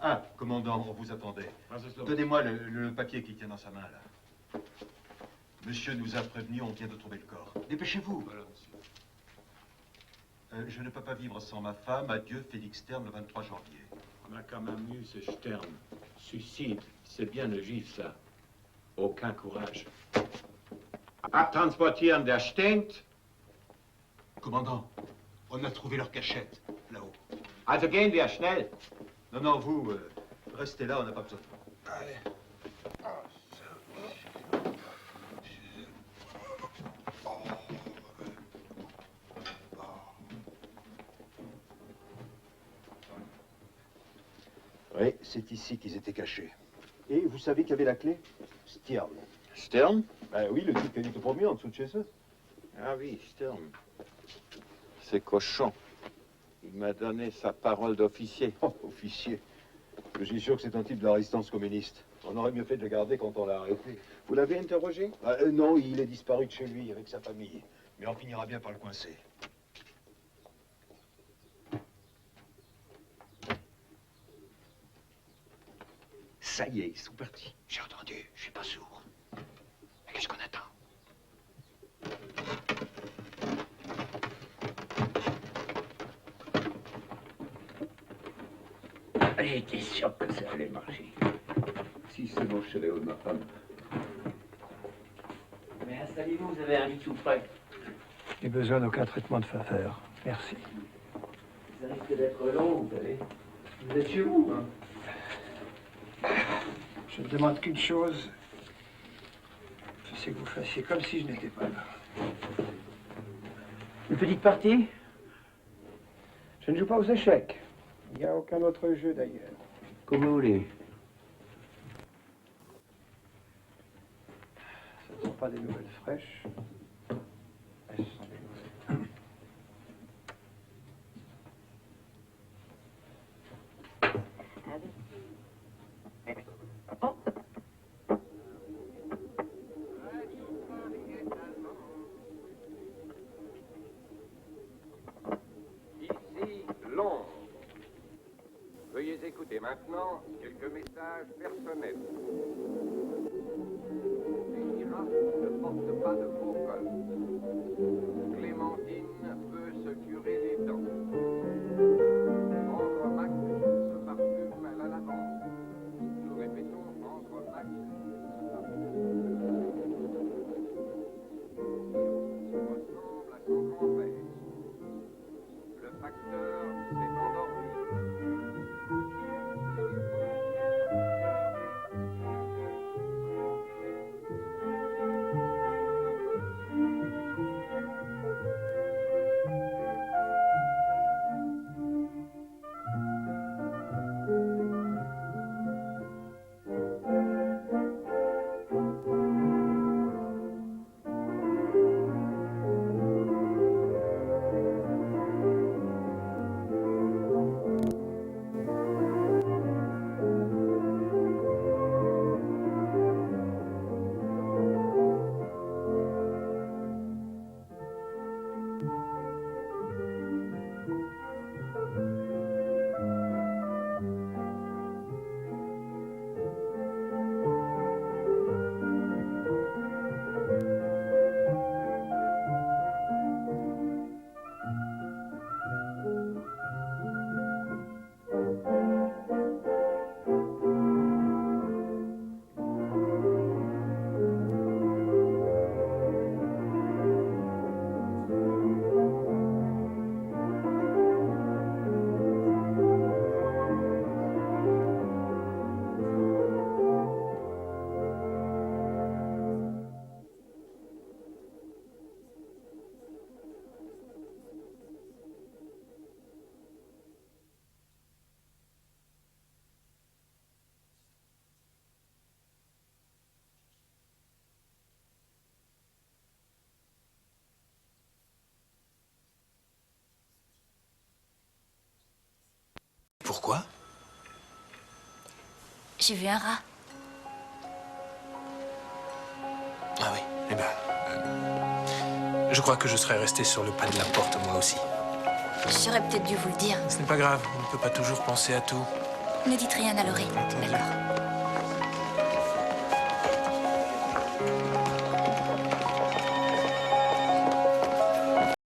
Ah, commandant, on vous attendait. Donnez-moi le papier qu'il tient dans sa main, là. Monsieur nous a prévenus, on vient de trouver le corps. Dépêchez-vous. Voilà, monsieur. Je ne peux pas vivre sans ma femme. Adieu, Félix Stern, le 23 janvier. On a quand même eu ce Stern. Suicide, c'est bien le juif, ça. Aucun courage. Abtransportieren, der stinkt. Commandant, on a trouvé leur cachette, là-haut. Also gehen wir schnell. Non, non, vous, restez là, on n'a pas besoin de vous. Allez. Oui, c'est ici qu'ils étaient cachés. Et vous savez qui avait la clé? Stern. Stern? Ben oui, le type qui habite au premier, en dessous de chez eux. Ah oui, Stern. C'est cochon. Il m'a donné sa parole d'officier. Oh, officier. Je suis sûr que c'est un type de la résistance communiste. On aurait mieux fait de le garder quand on l'a arrêté. Vous l'avez interrogé? Non, il est disparu de chez lui avec sa famille. Mais on finira bien par le coincer. Ça y est, ils sont partis. J'ai entendu, je suis pas sourd. Mais qu'est-ce qu'on attend? j'étais sûr que ça allait marcher. Si seulement je savais où de ma femme. Mais installez-vous, vous avez un lit tout prêt. J'ai besoin d'aucun traitement de faveur. Merci. Ça risque d'être long, vous savez. Vous êtes chez vous, hein? Je ne demande qu'une chose. C'est que vous fassiez comme si je n'étais pas là. Une petite partie? Je ne joue pas aux échecs. Il n'y a aucun autre jeu d'ailleurs. Comme vous voulez. Ce ne sont pas des nouvelles fraîches. Elles sont des nouvelles. Ici, Londres. Veuillez écouter maintenant quelques messages personnels. Les girafes ne portent pas de faux cols. Clémentine peut se curer les dents. Andromaque se parfume à la lavande. Nous répétons, Andromaque se parfume à la lavande. Ressemble à son grand-père. Le facteur s'est endormi. Pourquoi? J'ai vu un rat. Ah oui, eh ben... je crois que je serais resté sur le pas de la porte, moi aussi. J'aurais peut-être dû vous le dire. Ce n'est pas grave, on ne peut pas toujours penser à tout. Ne dites rien à Laurie, d'accord?